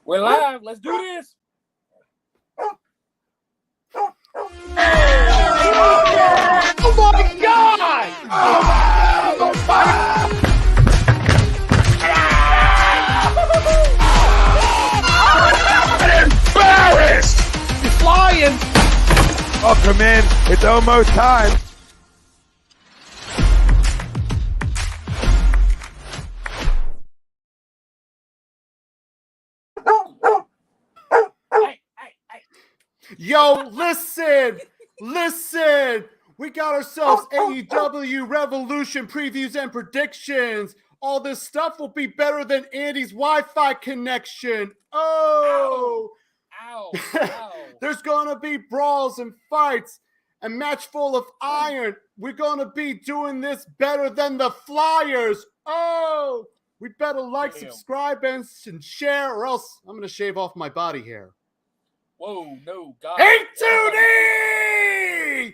We're live. Let's do this. Oh my God! I'm embarrassed! He's flying! Welcome in. It's almost time. Yo, listen! We got ourselves AEW Revolution previews and predictions. All this stuff will be better than Andy's Wi-Fi connection. Oh! Ow. There's gonna be brawls and fights. A match full of iron. We're gonna be doing this better than the Flyers. Oh! We better like, subscribe, and share, or else I'm gonna shave off my body hair. Whoa, no, God. A2D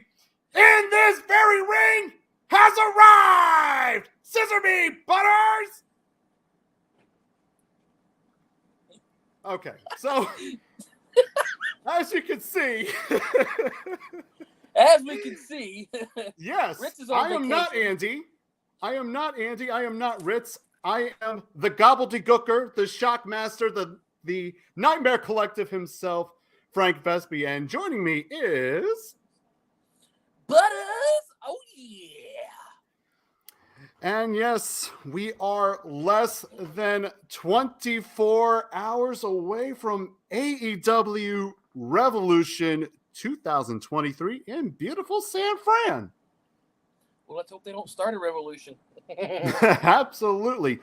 in this very ring has arrived. Scissor me, Butters. Okay, so as you can see, yes, Ritz is on vacation. I am not Ritz. I am the gobbledygooker, the shockmaster, the Nightmare Collective himself, Frank Vespi, and joining me is Butters. Oh yeah. And yes, we are less than 24 hours away from AEW Revolution 2023 in beautiful San Fran. Well, let's hope they don't start a revolution. Absolutely.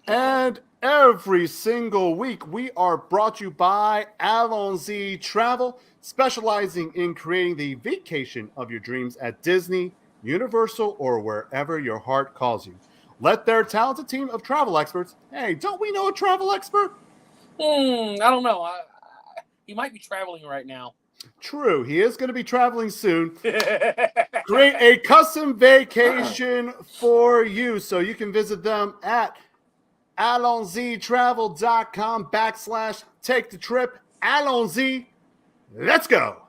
And every single week, we are brought to you by Allons-y Travel, specializing in creating the vacation of your dreams at Disney, Universal, or wherever your heart calls you. Let their talented team of travel experts, hey, don't we know a travel expert? I don't know. He might be traveling right now. True, he is going to be traveling soon. Create a custom vacation for you, so you can visit them at allonzytravel.com/take the trip. Allons-y, let's go.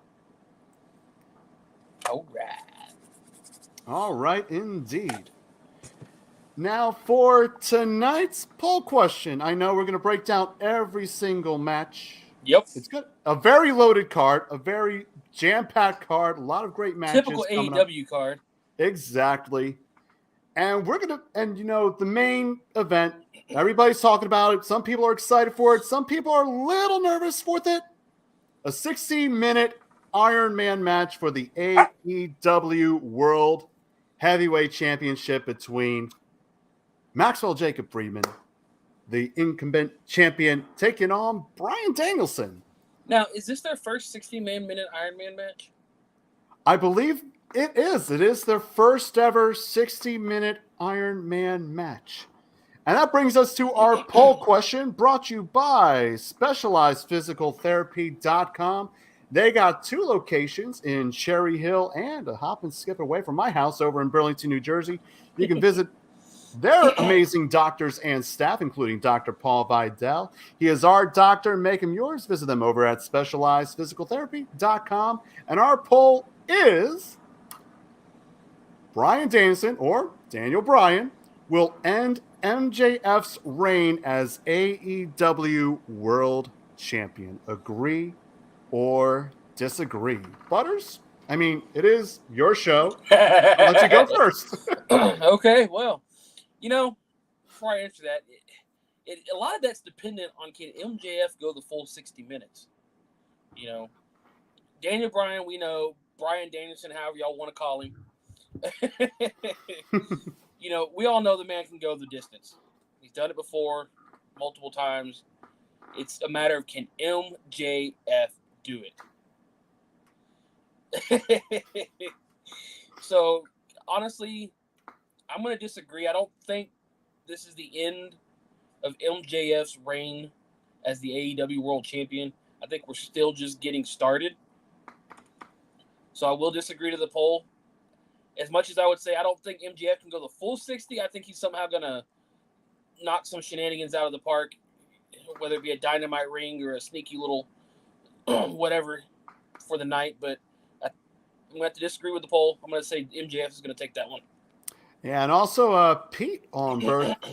All right, indeed. Now for tonight's poll question. I know we're going to break down every single match. Yep. It's good. A very loaded card, a very jam-packed card, a lot of great matches. Typical AEW card. Exactly. And the main event, everybody's talking about it. Some people are excited for it. Some people are a little nervous with it. A 60-minute Iron Man match for the AEW World Heavyweight Championship between Maxwell Jacob Friedman, the incumbent champion, taking on Bryan Danielson. Now, is this their first 60-minute Iron Man match? I believe it is. It is their first ever 60-minute Iron Man match. And that brings us to our poll question, brought to you by SpecializedPhysicalTherapy.com. They got 2 locations in Cherry Hill and a hop and skip away from my house over in Burlington, New Jersey. You can visit their amazing doctors and staff, including Dr. Paul Vidal. He is our doctor. Make him yours. Visit them over at SpecializedPhysicalTherapy.com. And our poll is Bryan Danielson, or Daniel Bryan, will end MJF's reign as AEW World Champion. Agree or disagree? Butters? I mean, it is your show. I'll let you go first. Okay, well, before I answer that, a lot of that's dependent on can MJF go the full 60 minutes. Daniel Bryan, we know. Bryan Danielson, however y'all want to call him. We all know the man can go the distance. He's done it before, multiple times. It's a matter of can MJF do it? So, honestly, I'm going to disagree. I don't think this is the end of MJF's reign as the AEW World Champion. I think we're still just getting started. So I will disagree to the poll. As much as I would say I don't think MJF can go the full 60, I think he's somehow going to knock some shenanigans out of the park. whether it be a dynamite ring or a sneaky little whatever for the night. But I'm going to have to disagree with the poll. I'm going to say MJF is going to take that one. Yeah, and also Pete on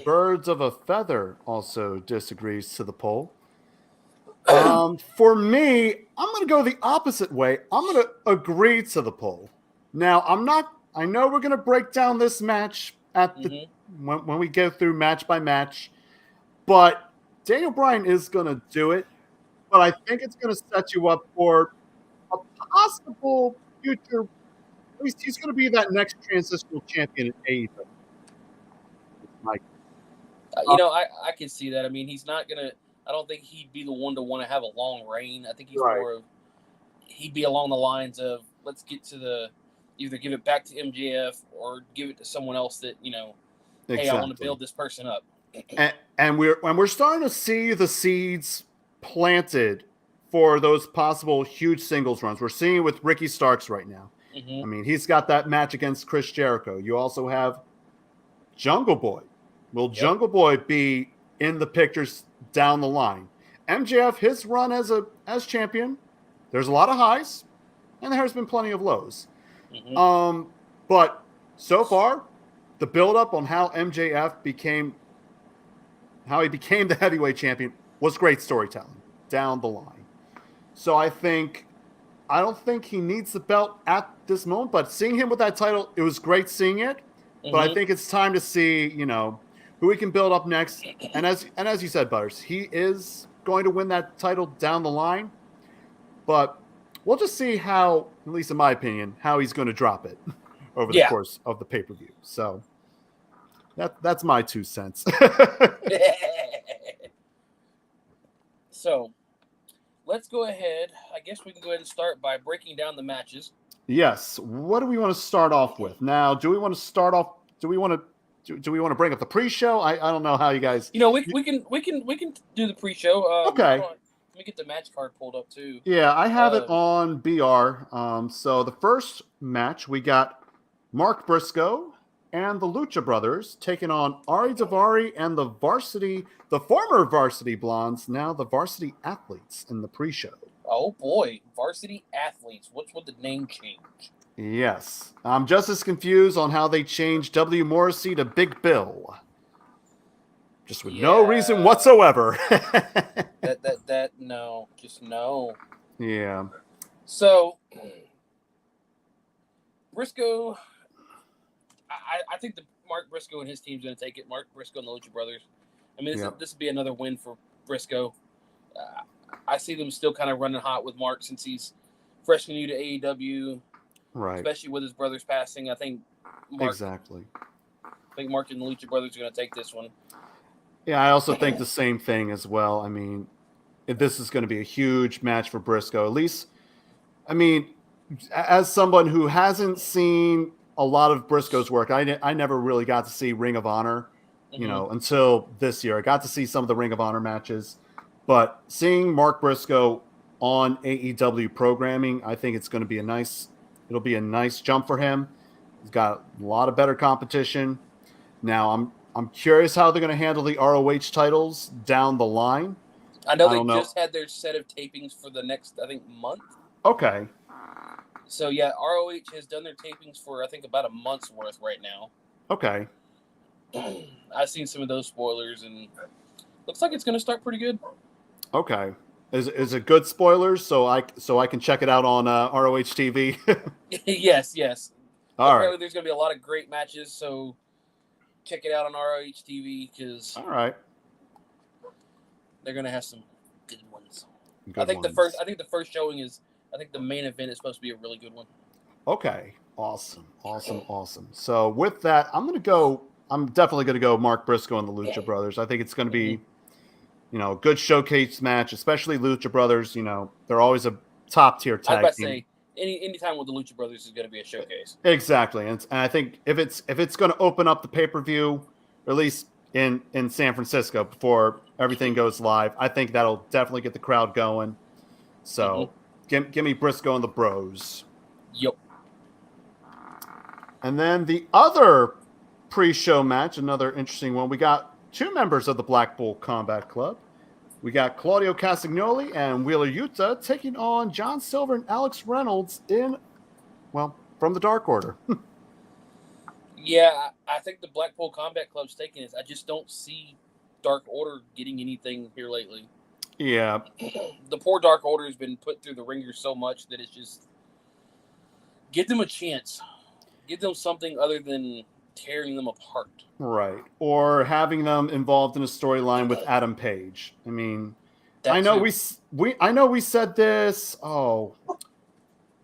Birds of a Feather also disagrees to the poll. For me, I'm going to go the opposite way. I'm going to agree to the poll. Now, I know we're going to break down this match at the when we go through match by match, but Daniel Bryan is going to do it. But I think it's going to set you up for a possible future. At least he's going to be that next transitional champion in AEW. I can see that. I mean, he's not going to. I don't think he'd be the one to want to have a long reign. I think he's more of. He'd be along the lines of let's get to either give it back to MJF or give it to someone else that hey, I want to build this person up. And we're starting to see the seeds planted for those possible huge singles runs. We're seeing it with Ricky Starks right now. I mean, he's got that match against Chris Jericho. You also have Jungle Boy. Will Jungle Boy be in the pictures down the line? MJF, his run as champion, there's a lot of highs, and there's been plenty of lows. But so far, the build-up on how MJF became the heavyweight champion was great storytelling down the line. So I don't think he needs the belt at this moment, but seeing him with that title, it was great seeing it. But I think it's time to see, who we can build up next. And as you said, Butters, he is going to win that title down the line. But we'll just see how, at least in my opinion, how he's going to drop it over the course of the pay-per-view. So that's my 2 cents. So let's go ahead. I guess we can go ahead and start by breaking down the matches. Yes. What do we want to start off with? Now, do we want to bring up the pre-show? I don't know how you guys. We can do the pre-show. Okay. Let me get the match card pulled up too. Yeah, I have it on BR. So the first match we got Mark Briscoe and the Lucha Brothers taking on Ari Daivari and the former Varsity Blondes, now the Varsity Athletes in the pre-show. Oh boy, Varsity Athletes. What's with the name change? Yes. I'm just as confused on how they changed W. Morrissey to Big Bill. Just with no reason whatsoever. No. Just no. Yeah. So, Briscoe, I think Mark Briscoe and his team's going to take it. Mark Briscoe and the Lucha Brothers. I mean, this would be another win for Briscoe. I see them still kind of running hot with Mark since he's fresh and new to AEW. Right. Especially with his brother's passing. I think Mark and the Lucha Brothers are going to take this one. Yeah, I also think the same thing as well. I mean, this is going to be a huge match for Briscoe. At least, I mean, as someone who hasn't seen a lot of Briscoe's work, I never really got to see Ring of Honor, until this year. I got to see some of the Ring of Honor matches. But seeing Mark Briscoe on AEW programming, I think it'll be a nice jump for him. He's got a lot of better competition. Now, I'm curious how they're going to handle the ROH titles down the line. I know they just had their set of tapings for the next, I think, month. Okay. So, yeah, ROH has done their tapings for, I think, about a month's worth right now. Okay. I've seen some of those spoilers, and looks like it's going to start pretty good. Okay. Is it good spoilers so I can check it out on ROH TV? Yes. Apparently there's going to be a lot of great matches, so check it out on ROH TV because they're going to have some good ones. I think the first showing is the main event is supposed to be a really good one. Okay. Awesome. So with that, I'm definitely going to go Mark Briscoe and the Lucha Brothers. I think it's going to be a good showcase match, especially Lucha Brothers. They're always a top tier tag team. I was about to say, any time with the Lucha Brothers is going to be a showcase. Exactly, and I think if it's going to open up the pay-per-view, or at least in San Francisco before everything goes live, I think that'll definitely get the crowd going. So give me Briscoe and the Bros. Yep. And then the other pre-show match, another interesting one. We got two members of the Black Bull Combat Club, We got Claudio Castagnoli and Wheeler Yuta taking on John Silver and Alex Reynolds from the Dark Order. Yeah, I think the Blackpool Combat Club's taking this. I just don't see Dark Order getting anything here lately. Yeah. The poor Dark Order has been put through the ringer so much that it's just... Give them a chance. Give them something other than tearing them apart. Right. Or having them involved in a storyline with Adam Page. I mean, I know we said this. Oh,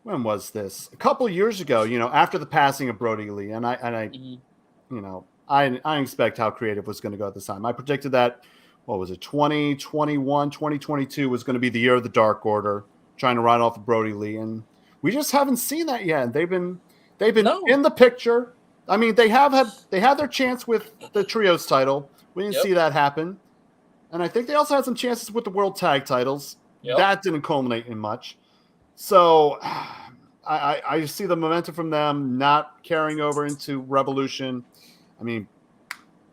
when was this? A couple years ago, after the passing of Brody Lee, and I didn't expect how creative was going to go at this time. I predicted that, 2021, 2022 was going to be the year of the Dark Order, trying to ride off of Brody Lee, and we just haven't seen that yet. They've been in the picture. I mean, they had their chance with the Trios title. We didn't see that happen. And I think they also had some chances with the World Tag titles. Yep. That didn't culminate in much. So I see the momentum from them not carrying over into Revolution. I mean,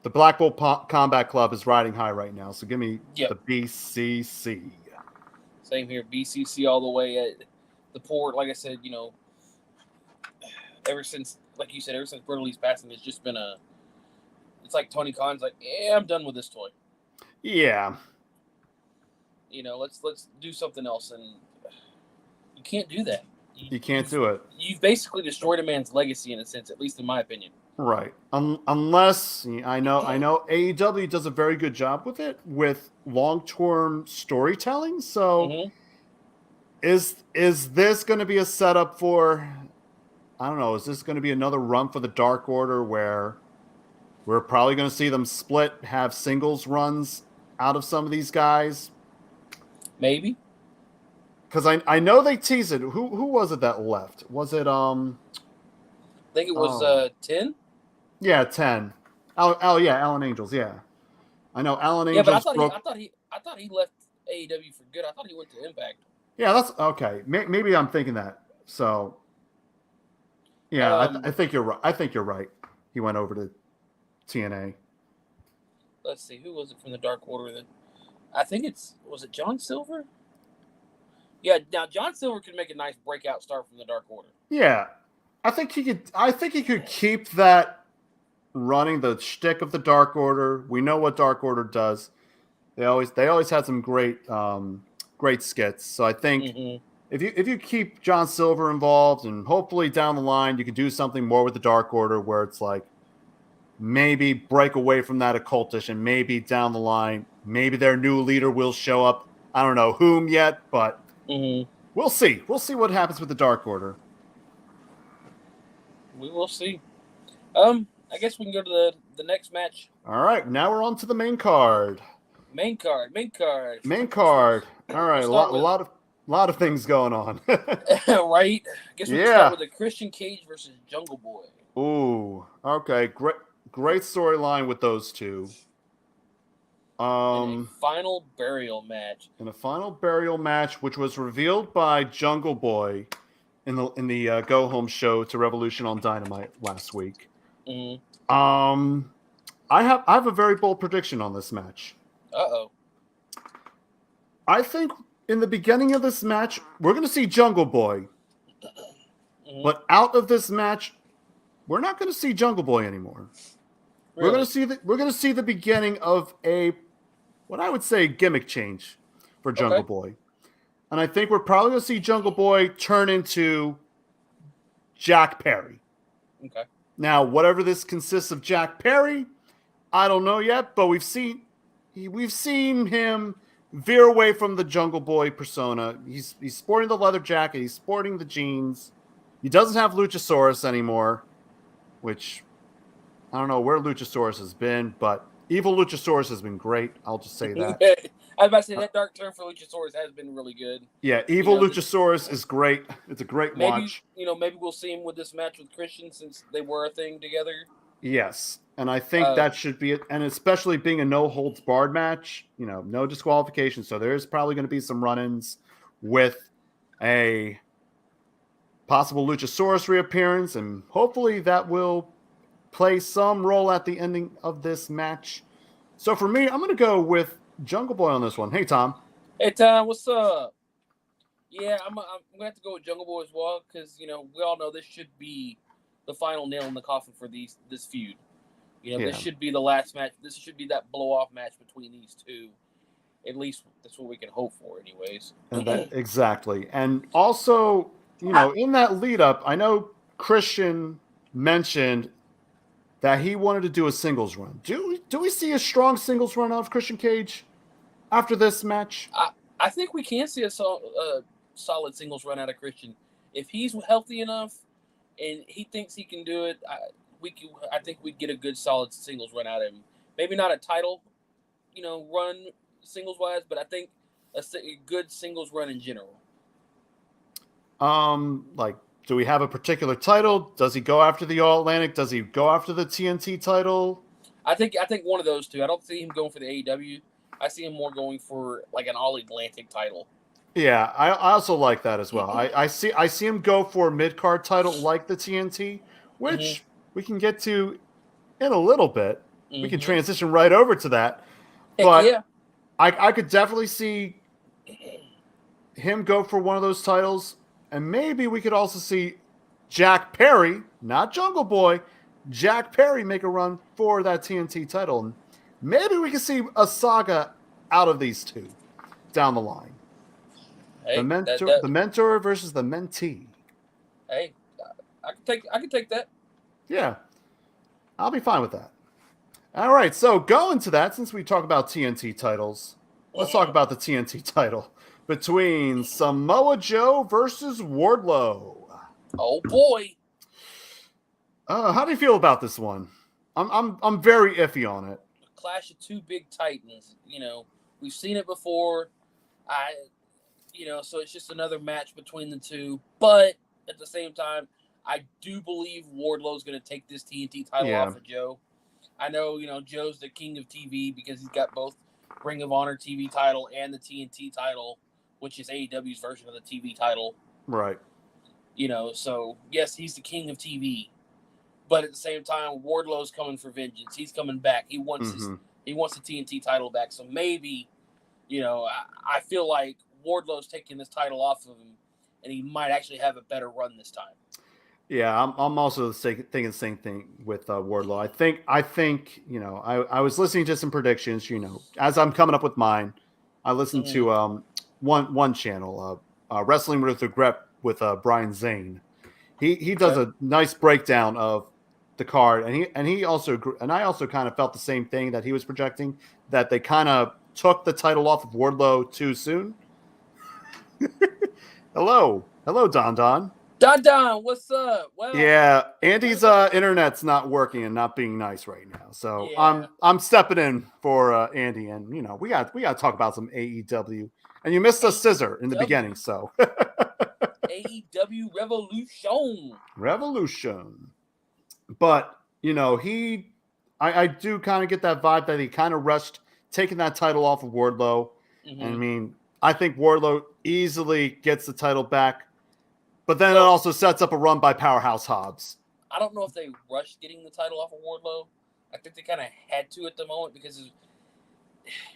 the Blackpool Combat Club is riding high right now. So give me the BCC. Same here. BCC all the way. The poor, like I said, ever since Brody Lee's passing, it's just been it's like Tony Khan's like, I'm done with this toy. Yeah. Let's do something else. And you can't do that. You can't do it. You've basically destroyed a man's legacy in a sense, at least in my opinion. Right. Unless I know AEW does a very good job with it, with long-term storytelling. So is this going to be a setup for, I don't know, is this going to be another run for the Dark Order where we're probably going to see them split, have singles runs out of some of these guys? Maybe. Because I know they teased it. Who was it that left? Was it I think it was 10. Yeah, 10. Alan Angels. Yeah, I know Alan Angels. Yeah, but I thought he left AEW for good. I thought he went to Impact. Yeah, that's okay. Maybe I'm thinking that. So, yeah, I think you're right. I think you're right. He went over to TNA. Let's see, who was it from the Dark Order? That I think was it John Silver? Yeah, now John Silver could make a nice breakout start from the Dark Order. Yeah, I think he could keep that running, the shtick of the Dark Order. We know what Dark Order does. They always had some great skits. So I think if you keep John Silver involved, and hopefully down the line you could do something more with the Dark Order where it's like maybe break away from that occultish, and maybe down the line maybe their new leader will show up. I don't know whom yet, but we'll see. We'll see what happens with the Dark Order. We will see. I guess we can go to the next match. All right, now we're on to the main card. Main card. All right, a lot of things going on. Right? I guess we can start with a Christian Cage versus Jungle Boy. Ooh, okay, great storyline with those two. In a final burial match, which was revealed by Jungle Boy in the Go Home show to Revolution on Dynamite last week. I have a very bold prediction on this match. Uh-oh. I think in the beginning of this match, we're going to see Jungle Boy. But out of this match, we're not going to see Jungle Boy anymore. Really? We're going to see the beginning of what I would say gimmick change for Jungle Boy. And I think we're probably going to see Jungle Boy turn into Jack Perry. Okay. Now, whatever this consists of Jack Perry, I don't know yet, but we've seen him veer away from the Jungle Boy persona. He's sporting the leather jacket. He's sporting the jeans. He doesn't have Luchasaurus anymore, which I don't know where Luchasaurus has been, but Evil Luchasaurus has been great. I'll just say that. I was about to say that dark turn for Luchasaurus has been really good. Yeah, Evil Luchasaurus is great. It's a great watch. Maybe we'll see him with this match with Christian since they were a thing together. Yes, and I think that should be it. And especially being a no-holds-barred match, no disqualification. So there's probably going to be some run-ins with a possible Luchasaurus reappearance, and hopefully that will play some role at the ending of this match. So for me, I'm going to go with Jungle Boy on this one. Hey, Tom. Hey, Tom, what's up? Yeah, I'm gonna have to go with Jungle Boy as well because we all know this should be the final nail in the coffin for this feud. This should be the last match. This should be that blow off match between these two. At least that's what we can hope for, anyways. Exactly. And also, in that lead up, I know Christian mentioned that he wanted to do a singles run. Do we see a strong singles run out of Christian Cage after this match? I think we can see a solid singles run out of Christian. If he's healthy enough and he thinks he can do it, I think we'd get a good solid singles run out of him. Maybe not a title, run singles wise, but I think a good singles run in general. Do we have a particular title? Does he go after the All Atlantic? Does he go after the TNT title? I think one of those two. I don't see him going for the AEW. I see him more going for like an All Atlantic title. Yeah, I also like that as well. I see him go for a mid-card title like the TNT, which we can get to in a little bit. We can transition right over to that. But yeah. I could definitely see him go for one of those titles, and maybe we could also see Jack Perry, not Jungle Boy, Jack Perry make a run for that TNT title. And maybe we can see a saga out of these two down the line. Hey, the mentor versus the mentee. Hey, I can take that. Yeah, I'll be fine with that. All right, so going to that, since we talk about TNT titles, let's talk about the TNT title between Samoa Joe versus Wardlow. Oh boy. How do you feel about this one? I'm very iffy on it. Clash of two big titans. We've seen it before. So it's just another match between the two. But at the same time, I do believe Wardlow's going to take this TNT title off of Joe. I know, Joe's the king of TV because he's got both Ring of Honor TV title and the TNT title, which is AEW's version of the TV title. Right. So yes, he's the king of TV. But at the same time, Wardlow's coming for vengeance. He's coming back. He wants the TNT title back. So maybe, I feel like Wardlow's taking this title off of him, and he might actually have a better run this time. Yeah, I'm also thinking the same thing with Wardlow. I think I was listening to some predictions. As I'm coming up with mine, I listened to one channel, Wrestling with Regret with Brian Zane. He does a nice breakdown of the card, and I also kind of felt the same thing that he was projecting, that they kind of took the title off of Wardlow too soon. Hello, Don. Don, what's up? Well, yeah, Andy's internet's not working and not being nice right now, so I'm stepping in for Andy, and we got to talk about some AEW, and you missed a scissor in the beginning, so AEW Revolution. But I do kind of get that vibe that he kind of rushed taking that title off of Wardlow. I mean, I think Wardlow easily gets the title back. But then it also sets up a run by Powerhouse Hobbs. I don't know if they rushed getting the title off of Wardlow. I think they kind of had to at the moment because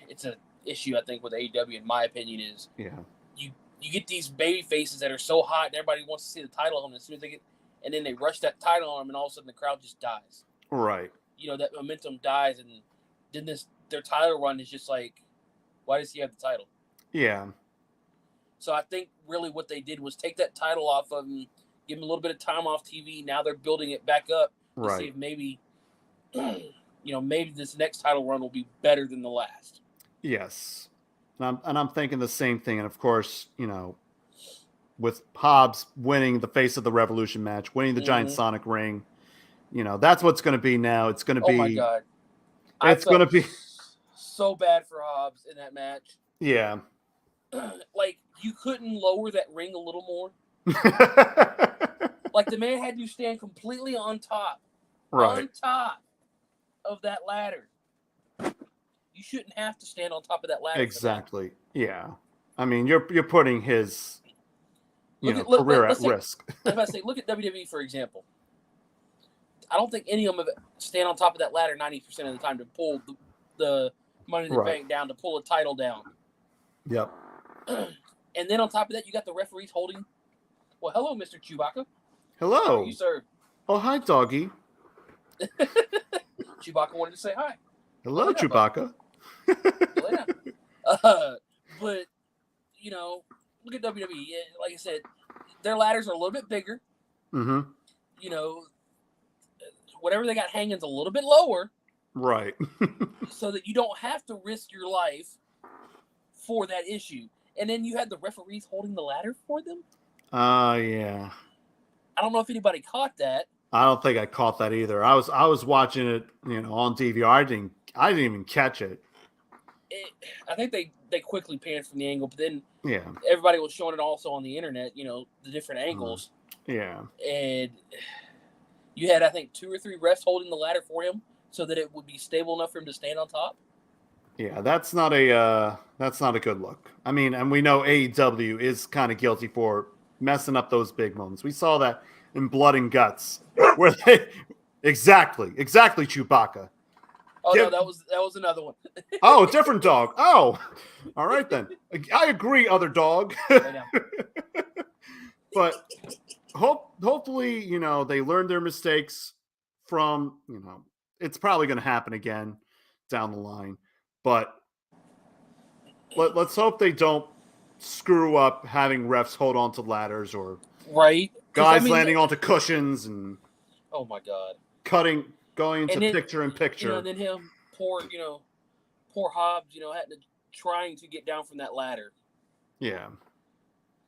it's an issue, I think, with AEW, in my opinion, is you get these baby faces that are so hot and everybody wants to see the title on them as soon as they get, and then they rush that title on them and all of a sudden the crowd just dies. Right. That momentum dies, and then their title run is just like, why does he have the title? Yeah. So I think really what they did was take that title off of him, give him a little bit of time off TV. Now they're building it back up to see if maybe, maybe this next title run will be better than the last. Yes. And I'm thinking the same thing. And of course, with Hobbs winning the Face of the Revolution match, winning the Giant Sonic ring, that's what's going to be now. It's going to be. Oh my God. It's going to be so bad for Hobbs in that match. Yeah. Like, you couldn't lower that ring a little more. Like, the man had you stand completely on top. Right. On top of that ladder. You shouldn't have to stand on top of that ladder. Exactly. Yeah. I mean, you're putting his career at risk. I was about to say, look at WWE, for example. I don't think any of them stand on top of that ladder 90% of the time to pull the Money in the Bank down to pull a title down. Yep. And then on top of that, you got the referees holding. Well, hello, Mr. Chewbacca. Hello. How are you, sir? Oh, hi, doggy. Chewbacca wanted to say hi. Hello, Chewbacca. But, you know, look at WWE. Like I said, their ladders are a little bit bigger. Mm-hmm. You know, whatever they got hanging's a little bit lower. Right. So that you don't have to risk your life for that issue. And then you had the referees holding the ladder for them. Yeah. I don't know if anybody caught that. I don't think I caught that either. I was watching it, on DVR. I didn't even catch it. I think they quickly panned from the angle, but then Yeah, everybody was showing it also on the internet. The different angles. Yeah. And you had, I think, 2 or 3 refs holding the ladder for him so that it would be stable enough for him to stand on top. Yeah, that's not a good look. I mean, and we know AEW is kind of guilty for messing up those big moments. We saw that in Blood and Guts, where they exactly Chewbacca. Oh no, that was another one. Oh, different dog. Oh, all right then. I agree, other dog. But hopefully, they learned their mistakes from, it's probably going to happen again down the line. But let's hope they don't screw up having refs hold on to ladders or guys landing onto cushions and oh my god, going into picture in picture. Then him poor Hobbs, trying to get down from that ladder. Yeah,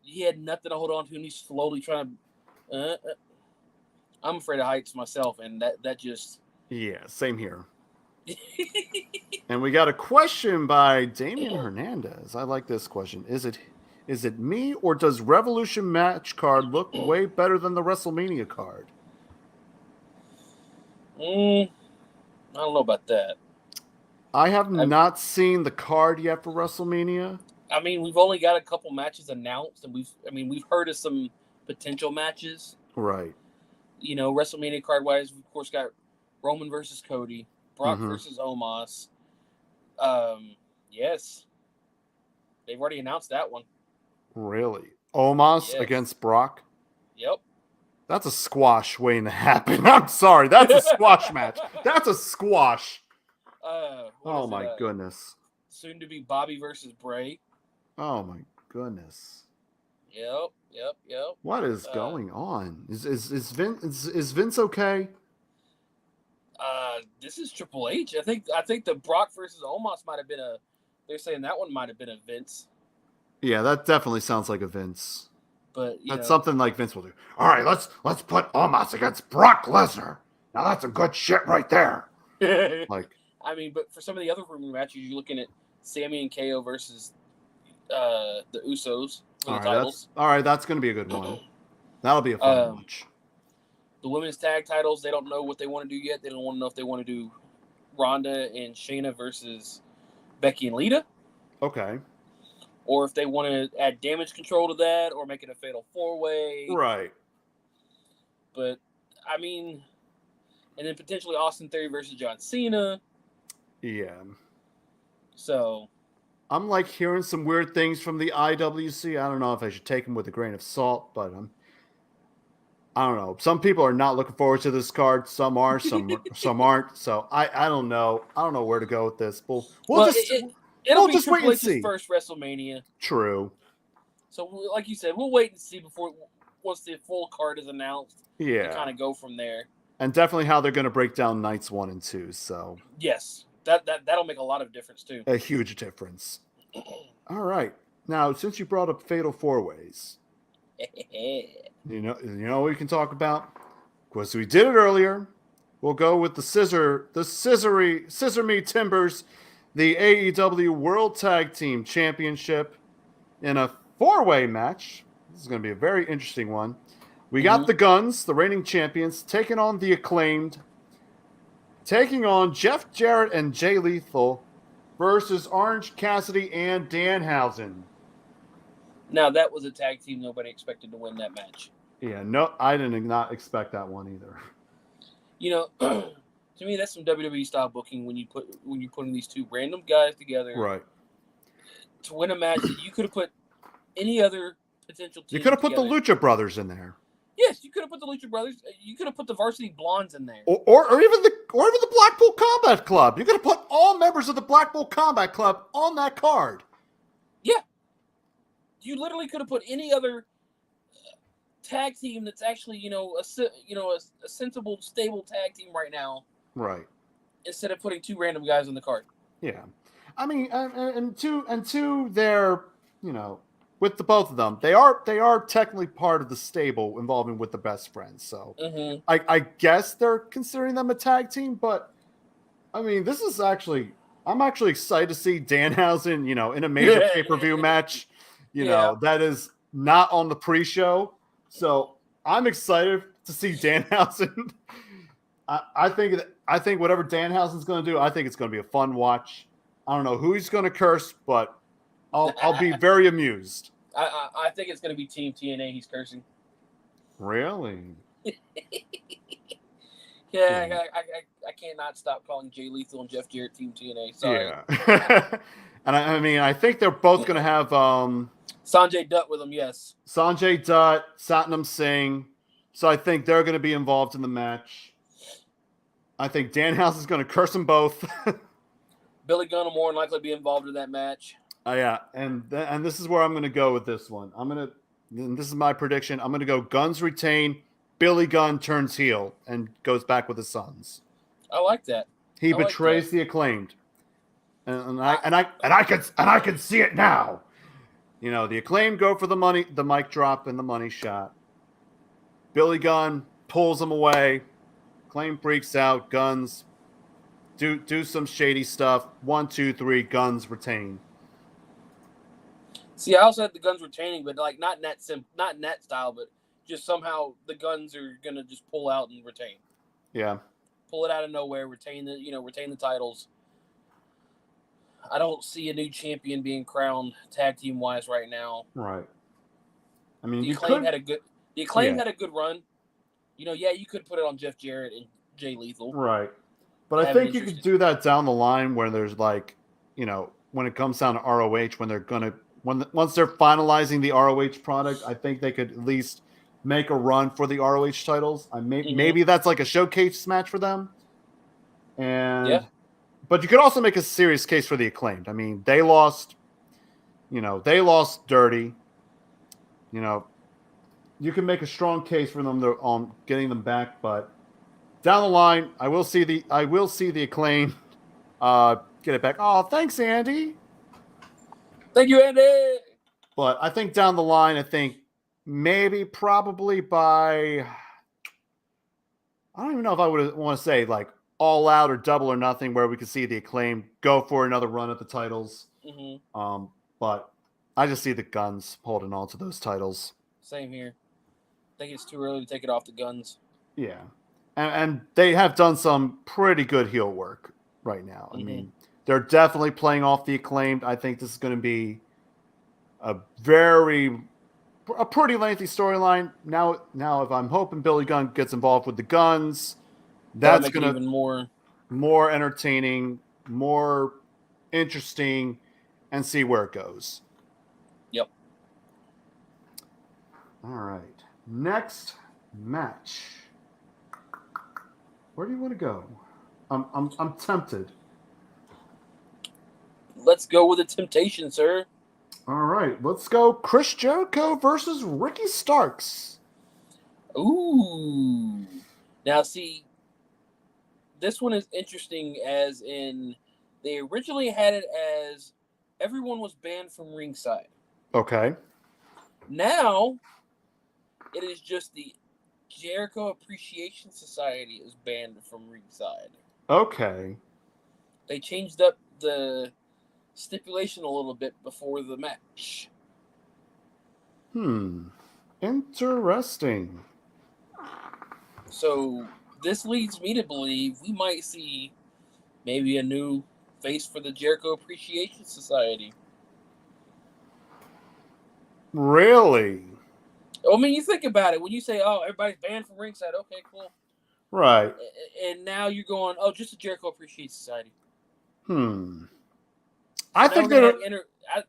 he had nothing to hold on to, and he's slowly trying to. I'm afraid of heights myself, and that just. Yeah, same here. And we got a question by Damian Hernandez. I like this question. Is it me, or does Revolution match card look way better than the WrestleMania card? I don't know about that. I have not seen the card yet for WrestleMania. I mean, we've only got a couple matches announced, and we've heard of some potential matches. Right. WrestleMania card wise, we of course got Roman versus Cody. Brock versus Omos. Yes. They've already announced that one. Really? Omos against Brock? Yep. That's a squash waiting to happen. I'm sorry. That's a squash match. That's a squash. Oh, my goodness. Soon to be Bobby versus Bray. Oh, my goodness. Yep. What is going on? Is Vince okay? This is Triple H. I think the Brock versus Omos might have been they're saying that one might have been a Vince. Yeah, that definitely sounds like a Vince. But that's something like Vince will do. All right, let's put Omos against Brock Lesnar. Now that's some good shit right there. I mean, but for some of the other rumor matches, you're looking at Sami and KO versus the Usos for the titles. All right, that's going to be a good one. That'll be a fun match. The women's tag titles, they don't know what they want to do yet. They don't want to know if they want to do Ronda and Shayna versus Becky and Lita. Okay. Or if they want to add damage control to that or make it a fatal 4-way. Right. But, I mean, and then potentially Austin Theory versus John Cena. Yeah. So. I'm hearing some weird things from the IWC. I don't know if I should take them with a grain of salt, but I don't know. Some people are not looking forward to this card. Some are, some aren't. So I don't know. I don't know where to go with this. We'll just wait and see. First WrestleMania. True. So like you said, we'll wait and see once the full card is announced. Yeah. And kind of go from there. And definitely how they're going to break down nights 1 and 2. So yes, that'll make a lot of difference too. A huge difference. All right. Now, since you brought up Fatal 4-Ways. You know what we can talk about? Because we did it earlier. We'll go with the Scissor Me Timbers, the AEW World Tag Team Championship in a 4-way match. This is going to be a very interesting one. We got the Guns, the reigning champions, taking on the Acclaimed, taking on Jeff Jarrett and Jay Lethal versus Orange Cassidy and Danhausen. Now, that was a tag team nobody expected to win that match. Yeah, no, I did not expect that one either. To me, that's some WWE style booking when you're putting these two random guys together, Right. to win a match that you could have put any other potential team. You could have put the together. Lucha Brothers in there. Yes, you could have put the Lucha Brothers. You could have put the Varsity Blondes in there, Or even the Blackpool Combat Club. You could have put all members of the Blackpool Combat Club on that card. Yeah, you literally could have put any other tag team that's actually a sensible, stable tag team right now. Right. Instead of putting two random guys on the card. Yeah, I mean, and two, they're with the both of them, they are technically part of the stable involving with the Best Friends. So I guess they're considering them a tag team, but I mean, I'm actually excited to see Danhausen, in a major pay-per-view match, that is not on the pre-show. So I'm excited to see Danhausen. I think whatever Danhausen's going to do, I think it's going to be a fun watch. I don't know who he's going to curse, but I'll be very amused. I think it's going to be Team TNA he's cursing. Really? Yeah, I cannot stop calling Jay Lethal and Jeff Jarrett Team TNA. Sorry. Yeah. And I think they're both going to have Sanjay Dutt with them, yes. Sanjay Dutt, Satnam Singh. So I think they're going to be involved in the match. I think Danhausen's going to curse them both. Billy Gunn will more than likely be involved in that match. Yeah, and this is where I'm going to go with this one. This is my prediction. I'm going to go Guns retain, Billy Gunn turns heel and goes back with his sons. I like that. He betrays the Acclaimed, and I can see it now. The Acclaimed go for the money, the mic drop, and the money shot. Billy Gunn pulls him away. Acclaimed freaks out. Guns do some shady stuff. 1, 2, 3. Guns retain. See, I also had the Guns retaining, but not in that style, but just somehow the Guns are gonna just pull out and retain. Yeah. Pull it out of nowhere, retain the titles. I don't see a new champion being crowned tag team wise right now. Right. I mean, the Acclaimed had a good run. You could put it on Jeff Jarrett and Jay Lethal. Right. But I think you could do that down the line where there's when it comes down to ROH, once they're finalizing the ROH product, I think they could at least make a run for the ROH titles. Maybe that's like a showcase match for them. But you could also make a serious case for the Acclaimed. I mean, they lost dirty. You can make a strong case for them on getting them back, but down the line, I will see the Acclaimed get it back. Oh, thanks, Andy. Thank you, Andy. But I think down the line, probably by, I don't even know if I would want to say like All Out or Double or Nothing, where we could see the Acclaimed go for another run at the titles. But I just see the Guns holding on to those titles. Same here. I think it's too early to take it off the Guns. Yeah. And they have done some pretty good heel work right now. I mean, they're definitely playing off the Acclaimed. I think this is going to be a pretty lengthy storyline. Now, if I'm hoping Billy Gunn gets involved with the Guns, that's going to even more entertaining, more interesting, and see where it goes. Yep. All right. Next match. Where do you want to go? I'm tempted. Let's go with the temptation, sir. All right, let's go. Chris Jericho versus Ricky Starks. Ooh. Now, see, this one is interesting as in they originally had it as everyone was banned from ringside. Okay. Now, it is just the Jericho Appreciation Society is banned from ringside. Okay. They changed up the stipulation a little bit before the match. Interesting. So this leads me to believe we might see maybe a new face for the Jericho Appreciation Society. Really? I mean, you think about it. When you say, oh, everybody's banned from ringside, okay, cool. Right. And now you're going, oh, just a Jericho Appreciation Society. I So think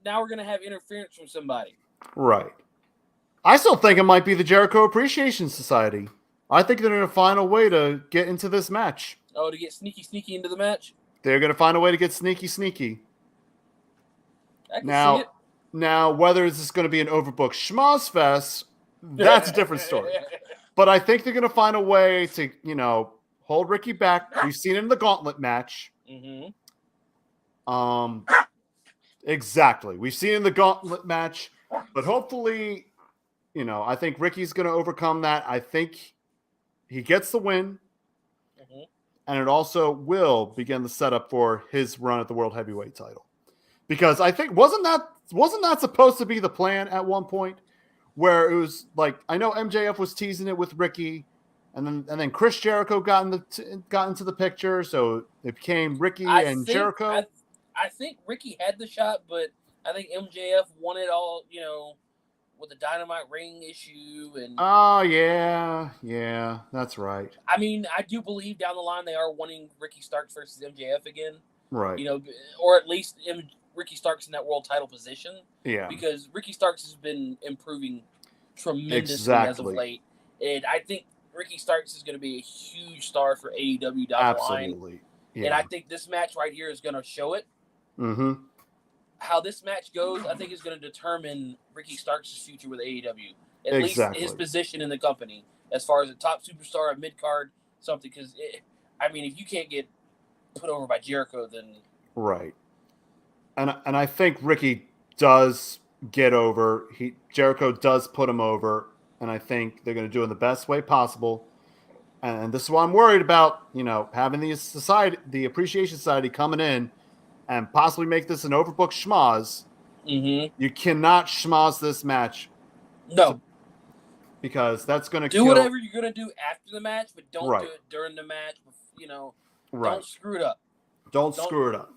now we're gonna have interference from somebody. Right. I still think it might be the Jericho Appreciation Society. I think they're going to find a way to get into this match. Oh, to get sneaky into the match? They're going to find a way to get sneaky. I can see it. Now, whether this is going to be an overbooked schmoz fest, that's a different story. But I think they're going to find a way to, hold Ricky back. We've seen it in the gauntlet match. Mm-hmm. Exactly. We've seen it in the gauntlet match, but hopefully, I think Ricky's going to overcome that. I think he gets the win, and it also will begin the setup for his run at the World Heavyweight title. Because I think wasn't that supposed to be the plan at one point, where it was like, I know MJF was teasing it with Ricky, and then Chris Jericho got into the picture, so it became Ricky and Jericho. I think Ricky had the shot, but I think MJF won it all, with the Dynamite ring issue. And oh, yeah, that's right. I mean, I do believe down the line they are wanting Ricky Starks versus MJF again. Right. Or at least Ricky Starks in that world title position. Yeah. Because Ricky Starks has been improving tremendously as of late. And I think Ricky Starks is going to be a huge star for AEW down the line. Absolutely. Yeah. And I think this match right here is going to show it. Mm-hmm. How this match goes, I think, is going to determine Ricky Starks' future with AEW. At least his position in the company, as far as a top superstar, a mid-card, something. Because, if you can't get put over by Jericho, then... Right. And I think Ricky does get over. Jericho does put him over, and I think they're going to do it in the best way possible. And this is what I'm worried about, having the Appreciation Society coming in and possibly make this an overbooked schmoz. Mm-hmm. You cannot schmoz this match. No. Because that's going to do whatever you're going to do after the match, but don't do it during the match. Right. Don't screw it up. Don't screw it up.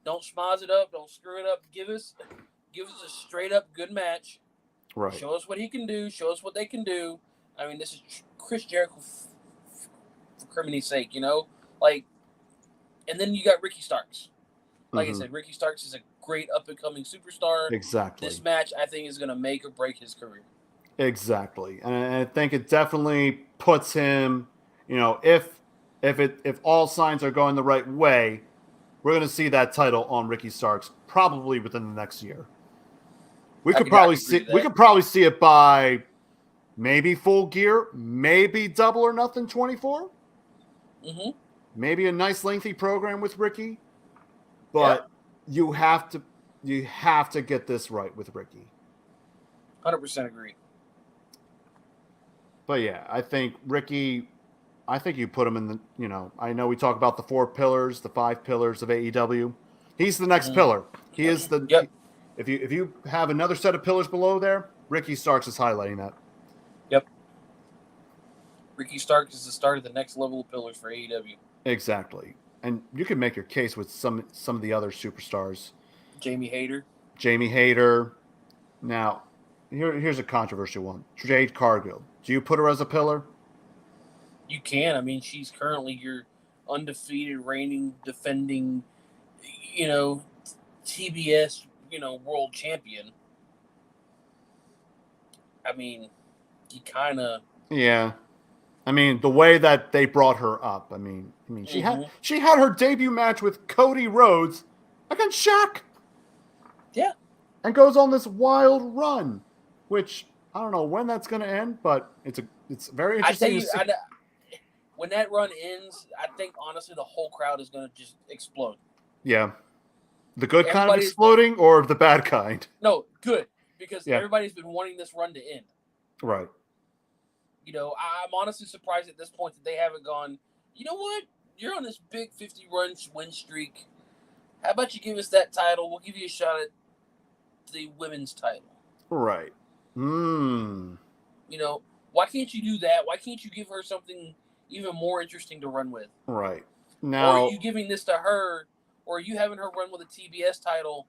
Don't schmoz it up. Don't screw it up. Give us a straight up good match. Right. Show us what he can do. Show us what they can do. I mean, this is Chris Jericho for crimini's sake, and then you got Ricky Starks. Like I said, Ricky Starks is a great up-and-coming superstar. Exactly. This match, I think, is going to make or break his career. Exactly. And I think it definitely puts him, if all signs are going the right way, we're going to see that title on Ricky Starks probably within the next year. We could probably see it by maybe Full Gear, maybe Double or Nothing 24. Mm-hmm. Maybe a nice lengthy program with Ricky. But you have to get this right with Ricky. 100% agree. But yeah, I think Ricky, you put him in the, I know we talk about the 4 pillars, the 5 pillars of AEW. He's the next pillar. He is the, if you have another set of pillars below there, Ricky Starks is highlighting that. Yep. Ricky Starks is the start of the next level of pillars for AEW. Exactly. And you can make your case with some of the other superstars. Jamie Hayter. Now, here's a controversial one. Jade Cargill. Do you put her as a pillar? You can. I mean, she's currently your undefeated, reigning, defending, TBS, world champion. I mean, you kind of... Yeah. I mean, the way that they brought her up. I mean, she had her debut match with Cody Rhodes against Shaq. Yeah. And goes on this wild run, which I don't know when that's going to end, but it's very interesting. When that run ends, I think honestly the whole crowd is going to just explode. Yeah. The good kind of exploding or the bad kind? No, good, because everybody's been wanting this run to end. Right. I'm honestly surprised at this point that they haven't gone, you know what? You're on this big 50-run win streak. How about you give us that title? We'll give you a shot at the women's title. Right. Why can't you do that? Why can't you give her something even more interesting to run with? Right. Now, or are you giving this to her, or are you having her run with a TBS title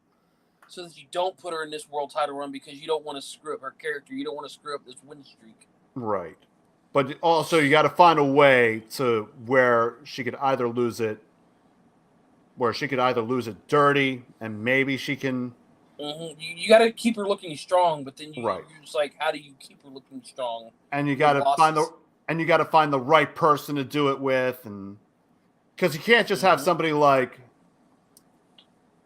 so that you don't put her in this world title run because you don't want to screw up her character? You don't want to screw up this win streak. Right. But also, you got to find a way to where she could either lose it dirty, and maybe she can. Mm-hmm. You got to keep her looking strong, but then you're just like, how do you keep her looking strong? And you got to find the right person to do it with, and because you can't just have somebody like,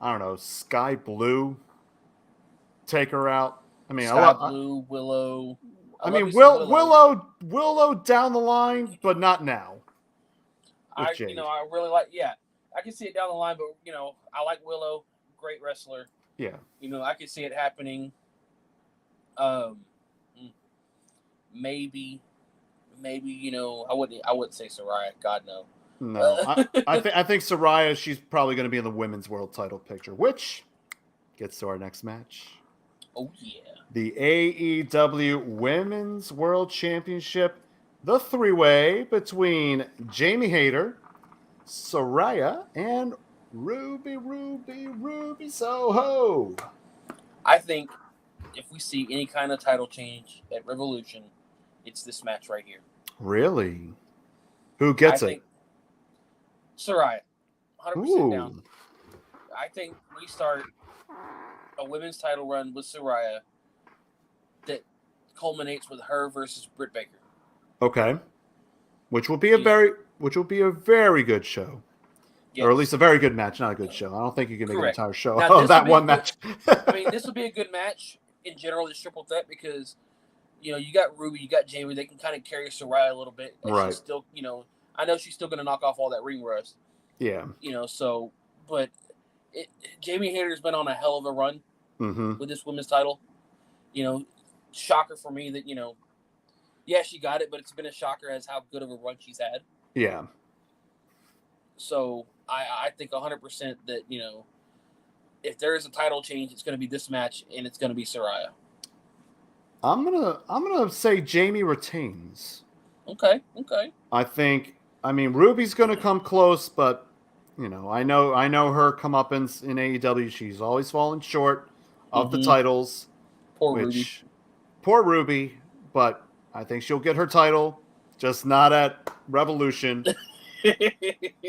I don't know, Sky Blue take her out. I mean, Blue, Willow. Willow down the line, but not now. I really like. Yeah, I can see it down the line, but I like Willow. Great wrestler. Yeah. I could see it happening. Maybe. I wouldn't say Saray. God no. No, I think Saraya. She's probably going to be in the women's world title picture, which gets to our next match. Oh yeah. The AEW Women's World Championship, the three-way between Jamie Hayter, Saraya, and Ruby Soho. I think if we see any kind of title change at Revolution, it's this match right here. Really? Who gets it? Saraya. 100% down. I think we start a women's title run with Saraya that culminates with her versus Britt Baker. Okay. Which will be a very good show. Yes. Or at least a very good match, not a good show. I don't think you can make an entire show of that one match. I mean, this will be a good match in general, this triple threat, because you got Ruby, you got Jamie, they can kind of carry Saraya a little bit. And she's still, I know she's still going to knock off all that ring rust. Yeah. But Jamie Hayter's been on a hell of a run with this women's title. Shocker for me that, she got it, but it's been a shocker as how good of a run she's had. Yeah. So I think 100% that, if there is a title change, it's going to be this match, and it's going to be Saraya. I'm gonna say Jamie retains. Okay. I mean, Ruby's gonna come close, but I know her comeuppance in AEW. She's always fallen short of the titles. Poor Ruby, but I think she'll get her title, just not at Revolution.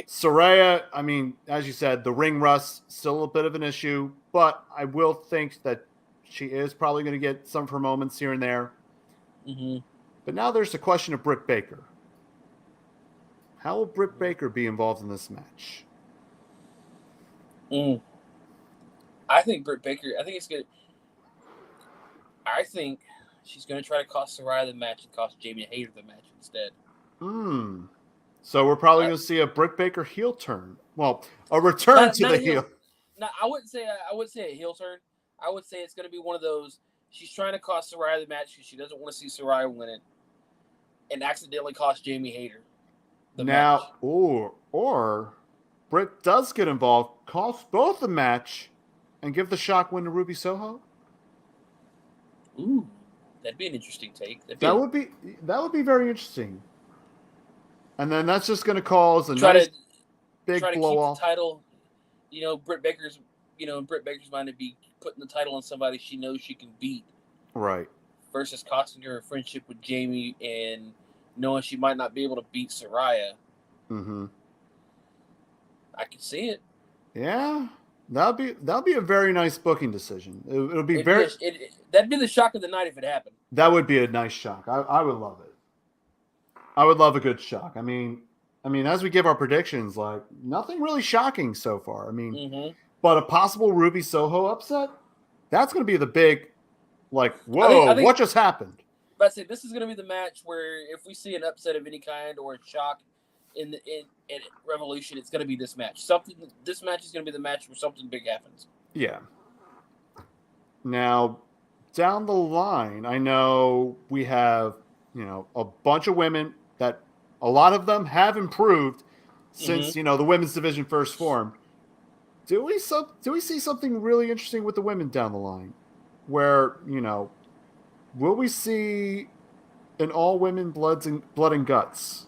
Saraya, I mean, as you said, the ring rust still a bit of an issue, but I will think that she is probably going to get some of her moments here and there. But now there's the question of Britt Baker. How will Britt Baker be involved in this match? I think Britt Baker, I think she's going to try to cost Saraya the match and cost Jamie Hayter the match instead. So we're probably going to see a Britt Baker heel turn. Well, a return to the heel. No, I wouldn't say a heel turn. I would say it's going to be one of those, she's trying to cost Saraya the match because she doesn't want to see Saraya win it and accidentally cost Jamie Hayter the match. Or Britt does get involved, cost both the match, and give the shock win to Ruby Soho. Ooh, that'd be an interesting take. That would be very interesting. And then that's just going to cause a big blow off. The title, Britt Baker's mind to be putting the title on somebody she knows she can beat. Right. Versus costing her a friendship with Jamie and knowing she might not be able to beat Saraya. I can see it. Yeah. That'll be a very nice booking decision. It'll be that'd be the shock of the night if it happened. That would be a nice shock. I would love it. I would love a good shock. I mean, as we give our predictions, like nothing really shocking so far. I mean, but a possible Ruby Soho upset, that's going to be the big, like, whoa, I think, what just happened? But I say this is going to be the match where if we see an upset of any kind or a shock in Revolution, it's going to be this match. This match is going to be the match where something big happens. Yeah. Now, down the line, I know we have, a bunch of women that a lot of them have improved since, the women's division first formed. Do we see something really interesting with the women down the line? Where, will we see an all-women blood and guts?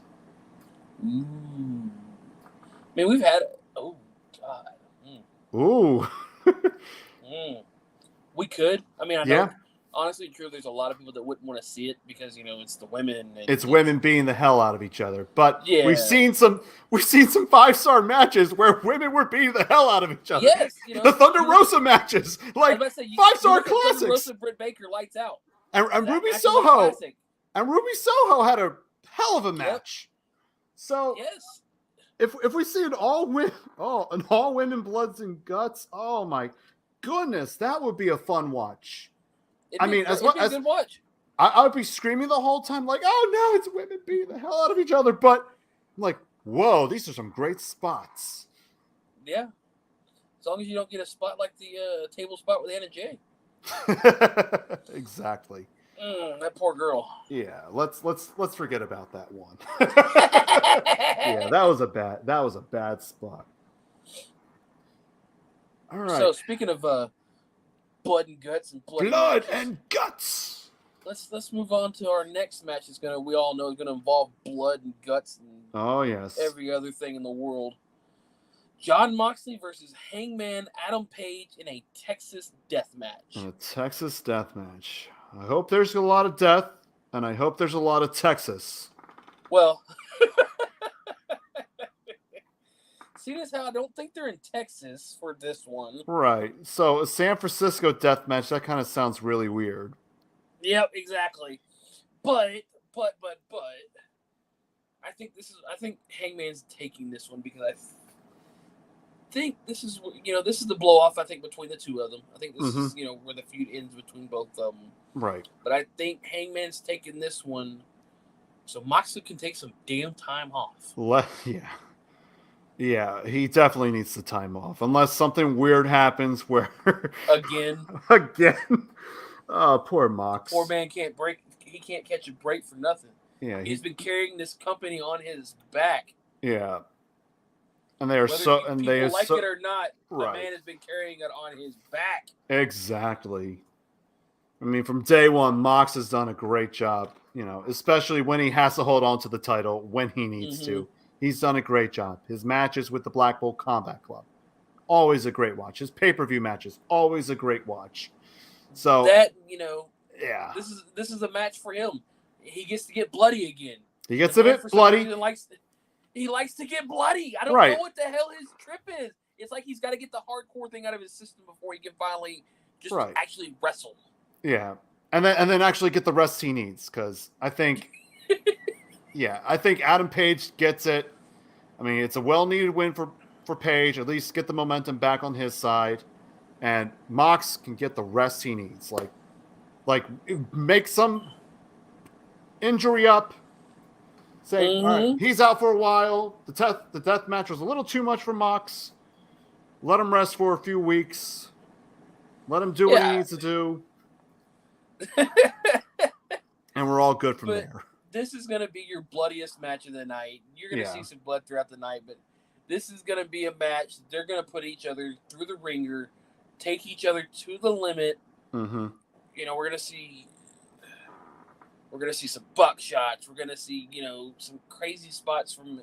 Ooh. I mean, we've had... Oh, God. Ooh. We could. I mean, I know honestly, true. There's a lot of people that wouldn't want to see it because it's the women. And It's women beating the hell out of each other. But Yeah. we've seen some 5-star matches where women were beating the hell out of each other. Yes, the Thunder Rosa matches, like 5-star classics. Thunder Rosa, Britt Baker, lights out. And That Ruby match is a Soho. classic. And Ruby Soho had a hell of a match. So Yes. if we see an all women bloods and guts, oh my goodness, that would be a fun watch. It'd be a good watch. I would be screaming the whole time, like, "Oh no, it's women beating the hell out of each other!" But I'm like, "Whoa, these are some great spots." Yeah, as long as you don't get a spot like the table spot with Anna Jay. Exactly. That poor girl. Yeah, let's forget about that one. Yeah, that was a bad spot. All right. So speaking of blood and guts and blood and guts, let's move on to our next match. We all know is gonna involve blood and guts and oh yes, every other thing in the world. Jon Moxley versus Hangman Adam Page in a Texas Deathmatch. A Texas Deathmatch. I hope there's a lot of death, and I hope there's a lot of Texas. Well, seeing as how I don't think they're in Texas for this one. Right. So a San Francisco Deathmatch, that kind of sounds really weird. Yep, exactly. But I think Hangman's taking this one because I think this is the blow off I think between the two of them. I think this is where the feud ends between both of them. Right. But I think Hangman's taking this one so Moxley can take some damn time off. Yeah, he definitely needs the time off unless something weird happens where again. Oh, poor Mox. Poor man can't break. He can't catch a break for nothing. Yeah, he's been carrying this company on his back. Yeah. And they are Whether so, and people they are like so, it or not. right. The man has been carrying it on his back. Exactly. I mean, from day one, Mox has done a great job. Especially when he has to hold on to the title when he needs to. He's done a great job. His matches with the Black Bolt Combat Club, always a great watch. His pay-per-view matches, always a great watch. So that yeah, this is a match for him. He gets to get bloody again. He gets a bit bloody. He likes to get bloody. I don't know what the hell his trip is. It's like he's got to get the hardcore thing out of his system before he can finally just actually wrestle. Yeah, and then actually get the rest he needs, because I think, I think Adam Page gets it. I mean, it's a well-needed win for Page. At least get the momentum back on his side, and Mox can get the rest he needs. Like make some injury up. Say, all right, he's out for a while. The death match was a little too much for Mox. Let him rest for a few weeks. Let him do what he needs to do. And we're all good from there. This is going to be your bloodiest match of the night. You're going to see some blood throughout the night, but this is going to be a match. They're going to put each other through the ringer, take each other to the limit. Mm-hmm. We're going to see some buckshots. We're going to see, some crazy spots from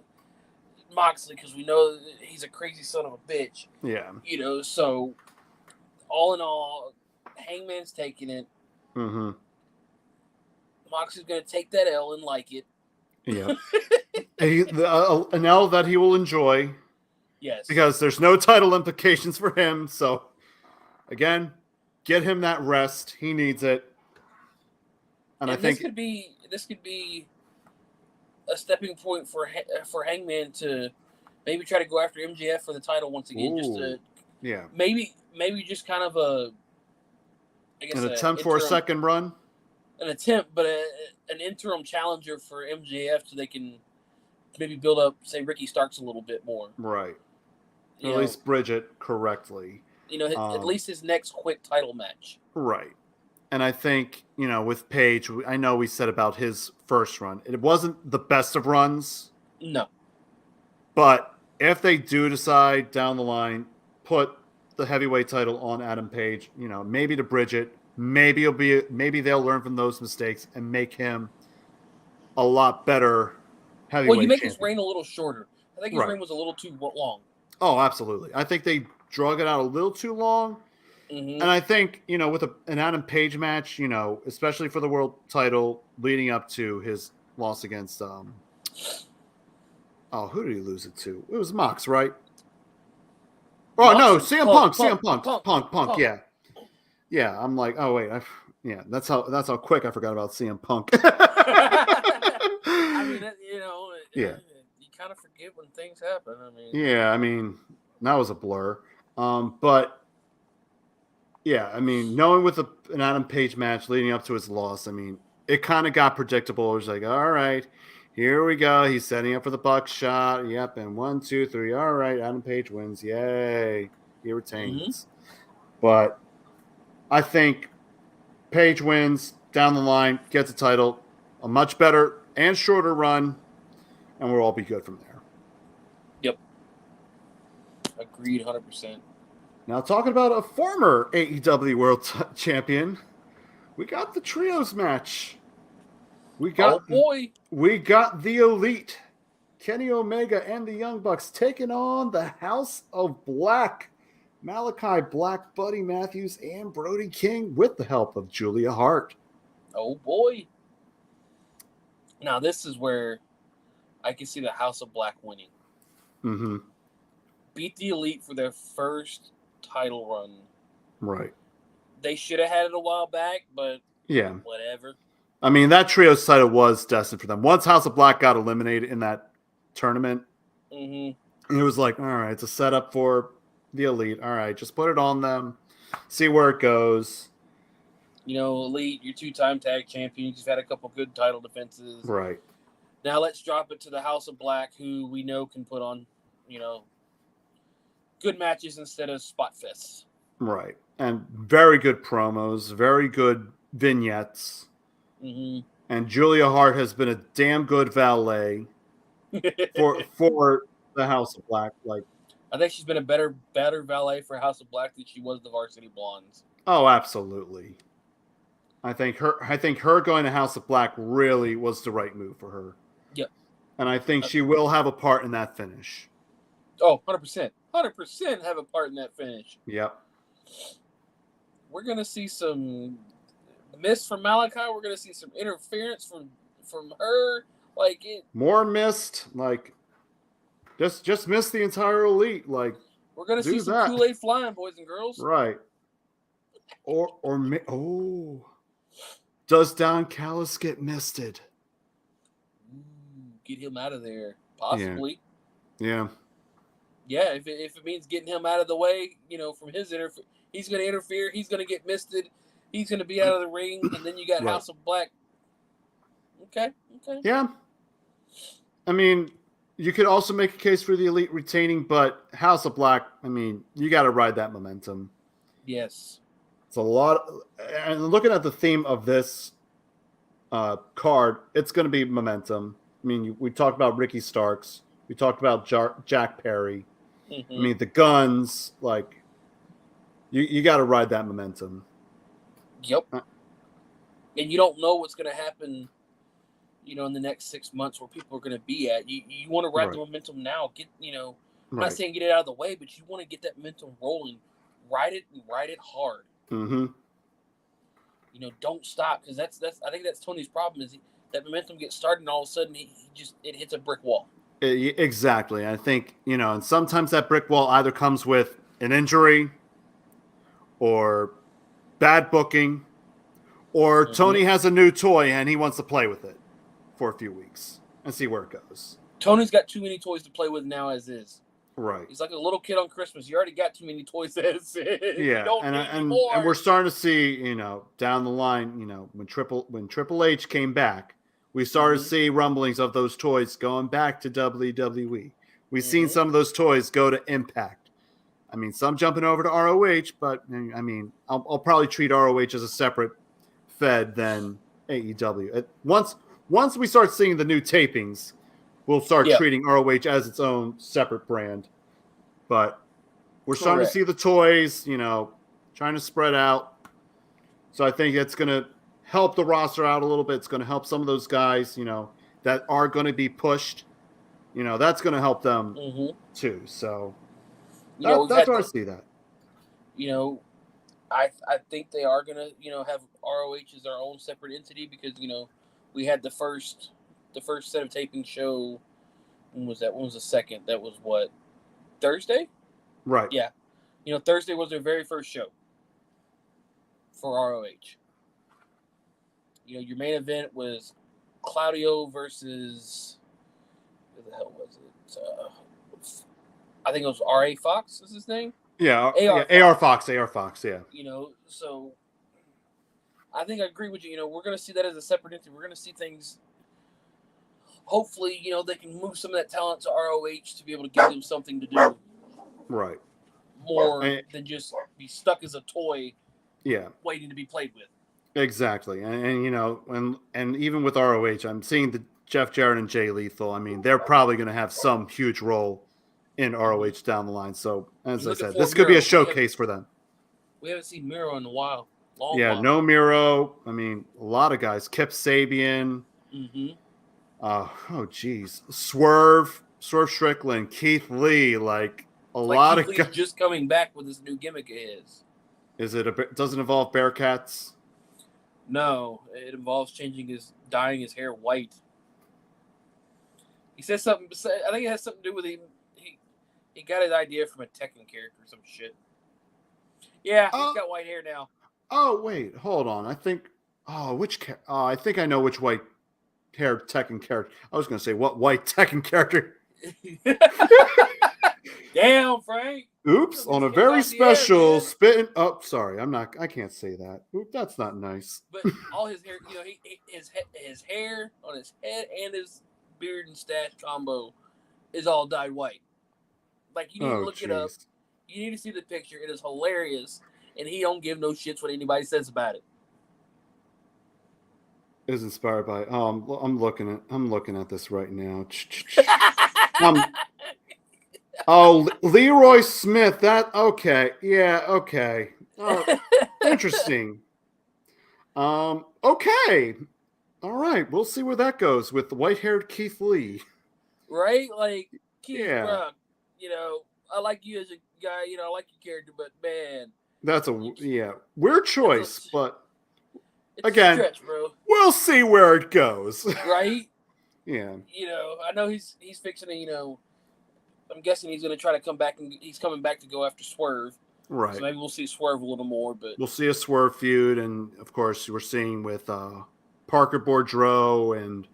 Moxley because we know he's a crazy son of a bitch. Yeah. So all in all, Hangman's taking it. Mm-hmm. Moxley's going to take that L and like it. Yeah. An L that he will enjoy. Yes. Because there's no title implications for him. So, again, get him that rest. He needs it. And I think this could be a stepping point for Hangman to maybe try to go after MJF for the title once again. Ooh. Maybe just kind of an attempt for a second run. An attempt, but an interim challenger for MJF so they can maybe build up, say, Ricky Starks a little bit more. Right. At least bridge it correctly. At least his next quick title match. Right. And I think, with Page, I know we said about his first run. It wasn't the best of runs. No. But if they do decide down the line, put the heavyweight title on Adam Page, maybe to bridge it, maybe they'll learn from those mistakes and make him a lot better heavyweight Well, you make champion. his reign a little shorter. I think his reign was a little too long. Oh, absolutely. I think they drug it out a little too long. And I think, with an Adam Page match, especially for the world title leading up to his loss against, who did he lose it to? It was Mox, right? Oh, no, CM Punk. Yeah. Yeah, I'm like, oh, wait. That's how quick I forgot about CM Punk. I mean, yeah. You kind of forget when things happen. Yeah, that was a blur. But yeah, knowing with an Adam Page match leading up to his loss, it kind of got predictable. It was like, all right, here we go. He's setting up for the buckshot. Yep, and 1, 2, 3. All right, Adam Page wins. Yay. He retains. But I think Page wins down the line, gets a title, a much better and shorter run, and we'll all be good from there. Yep. Agreed 100%. Now, talking about a former AEW World Champion, we got the Trios match. We got the Elite, Kenny Omega and the Young Bucks taking on the House of Black, Malachi Black, Buddy Matthews, and Brody King with the help of Julia Hart. Oh, boy. Now, this is where I can see the House of Black winning. Mm-hmm. Beat the Elite for their first title run. Right. They should have had it a while back, but yeah, whatever. That Trios title was destined for them. Once House of Black got eliminated in that tournament, it was like, all right, it's a setup for the Elite. All right, just put it on them, see where it goes. Elite, you're 2-time tag champions. You've had a couple good title defenses. Right. Now let's drop it to the House of Black, who we know can put on, good matches instead of spot fests. Right. And very good promos, very good vignettes. Mm-hmm. And Julia Hart has been a damn good valet for the House of Black. Like, I think she's been a better valet for House of Black than she was the Varsity Blondes. Oh, absolutely. I think her going to House of Black really was the right move for her. Yep. And I think she will have a part in that finish. Oh, 100%. 100% have a part in that finish. Yep. We're going to see some miss from Malachi. We're going to see some interference from her. More missed. Just miss the entire Elite. We're going to see some Kool-Aid flying, boys and girls. Right. Does Don Callis get misted? Get him out of there. Possibly. Yeah. Yeah, if it means getting him out of the way, from his he's going to interfere. He's going to get misted. He's going to be out of the ring, and then you got House of Black. Okay. Yeah. You could also make a case for the Elite retaining, but House of Black, you got to ride that momentum. Yes. It's a lot. And looking at the theme of this card, it's going to be momentum. We talked about Ricky Starks. We talked about Jack Perry. Mm-hmm. The guns, you got to ride that momentum. Yep. And you don't know what's going to happen, in the next 6 months where people are going to be at. You want to ride the momentum now. I'm not saying get it out of the way, but you want to get that momentum rolling. Ride it hard. Mm-hmm. Don't stop, because I think that's Tony's problem is that momentum gets started and all of a sudden it hits a brick wall. Exactly. I think, and sometimes that brick wall either comes with an injury or bad booking, or Tony has a new toy and he wants to play with it for a few weeks and see where it goes. Tony's got too many toys to play with now as is. Right. He's like a little kid on Christmas. You already got too many toys as is. Yeah. And we're starting to see, down the line, when Triple H came back, we started to see rumblings of those toys going back to WWE. We've seen some of those toys go to Impact. Some jumping over to ROH, but I'll probably treat ROH as a separate fed than AEW. Once we start seeing the new tapings, we'll start treating ROH as its own separate brand. But we're starting to see the toys, trying to spread out. So I think it's going to help the roster out a little bit. It's going to help some of those guys, that are going to be pushed. That's going to help them too. So that's where I see that. I think they are gonna have ROH as their own separate entity because we had the first set of taping show. When was that? When was the second? That was what, Thursday? Right. Yeah. Thursday was their very first show for ROH. Your main event was Claudio versus, who the hell was it? I think it was R.A. Fox is his name? Yeah, AR Fox, yeah. So I think I agree with you. We're going to see that as a separate entity. We're going to see things. Hopefully, they can move some of that talent to ROH to be able to give them something to do. Right. More than just be stuck as a toy. Yeah. Waiting to be played with. Exactly. And even with ROH, I'm seeing the Jeff Jarrett and Jay Lethal. I mean, they're probably going to have some huge role in ROH down the line. So, as I said, this could be a showcase for them. We haven't seen Miro in a while. No Miro. I mean, a lot of guys. Kip Sabian. Mm-hmm. Oh, geez. Swerve Strickland, Keith Lee. Like, a lot of guys. Just coming back with this new gimmick of his. Is it does it involve Bearcats? No, it involves dyeing his hair white. He says something. I think it has something to do with him. He got his idea from a Tekken character or some shit. Yeah, he's got white hair now. Oh wait, hold on. I think. I think I know which white hair Tekken character. I was going to say what white Tekken character. Damn, Frank. Oops, on a very special spitting. Oh, sorry, I can't say that. Oop, that's not nice. But all his hair, his hair on his head and his beard and stash combo is all dyed white. Like, you need to look it up. You need to see the picture. It is hilarious, and he don't give no shits what anybody says about it. Is inspired by. I'm looking at this right now. Leroy Smith. That okay? Yeah, okay. Interesting. Okay. All right. We'll see where that goes with the white-haired Keith Lee. Right? Like, Keith, yeah. Brown, I like you as a guy. I like your character, but man, that's weird choice, but it's again, a stretch, bro. We'll see where it goes. Right? Yeah. I know he's fixing to, I'm guessing he's going to try to come back, and he's coming back to go after Swerve. Right. So maybe we'll see Swerve a little more, but we'll see a Swerve feud, and of course we're seeing with Parker Boudreaux and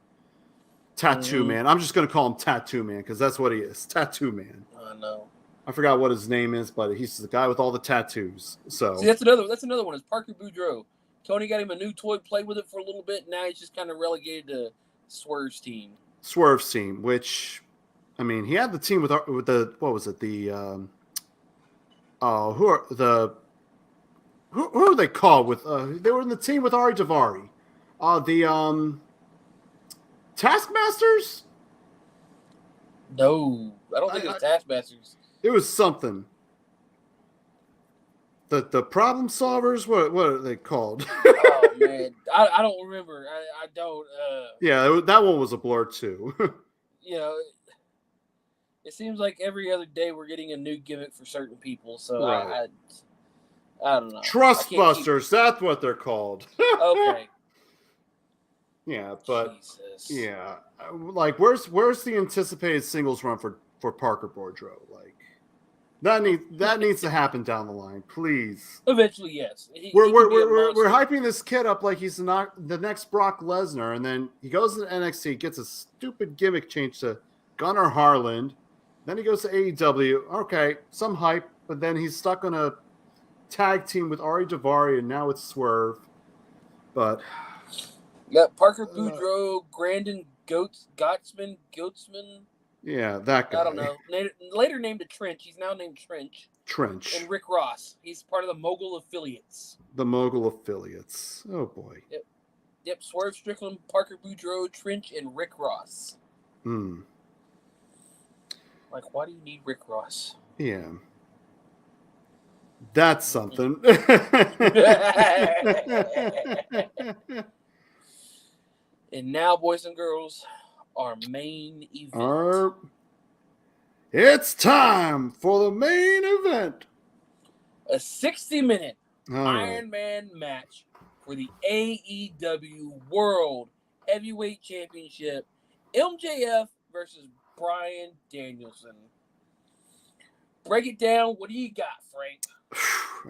Tattoo Man. I'm just going to call him Tattoo Man because that's what he is. Tattoo Man. I know. I forgot what his name is, but he's the guy with all the tattoos. So see, that's another one. Is Parker Boudreaux. Tony got him a new toy, played with it for a little bit. Now he's just kind of relegated to Swerve's team. Swerve's team, which, I mean, he had the team with the what was it? The who are they called? With they were in the team with Ari Daivari. The Taskmasters. No, I don't think it was Taskmasters. It was something. The problem solvers. What are they called? Oh man, I don't remember. I don't. Yeah, that one was a blur too. It seems like every other day we're getting a new gimmick for certain people. So right. I don't know. Trustbusters. That's what they're called. Okay. Yeah, but Jesus. Yeah, like where's the anticipated singles run for Parker Boudreaux? Like that needs to happen down the line, please. Eventually, yes. We're hyping this kid up like he's not the next Brock Lesnar, and then he goes to NXT, gets a stupid gimmick change to Gunnar Harland, then he goes to AEW. Okay, some hype, but then he's stuck on a tag team with Ari Daivari, and now it's Swerve. But yeah, Parker Boudreaux, Grandin Goatsman. Yeah, that guy. I don't know. Later named to Trench. He's now named Trench. And Rick Ross. He's part of the Mogul Affiliates. The Mogul Affiliates. Oh, boy. Yep. Swerve Strickland, Parker Boudreaux, Trench, and Rick Ross. Like, why do you need Rick Ross? Yeah. That's something. And now, boys and girls, our main event. It's time for the main event. A 60-minute Iron Man match for the AEW World Heavyweight Championship. MJF versus Bryan Danielson. Break it down. What do you got, Frank?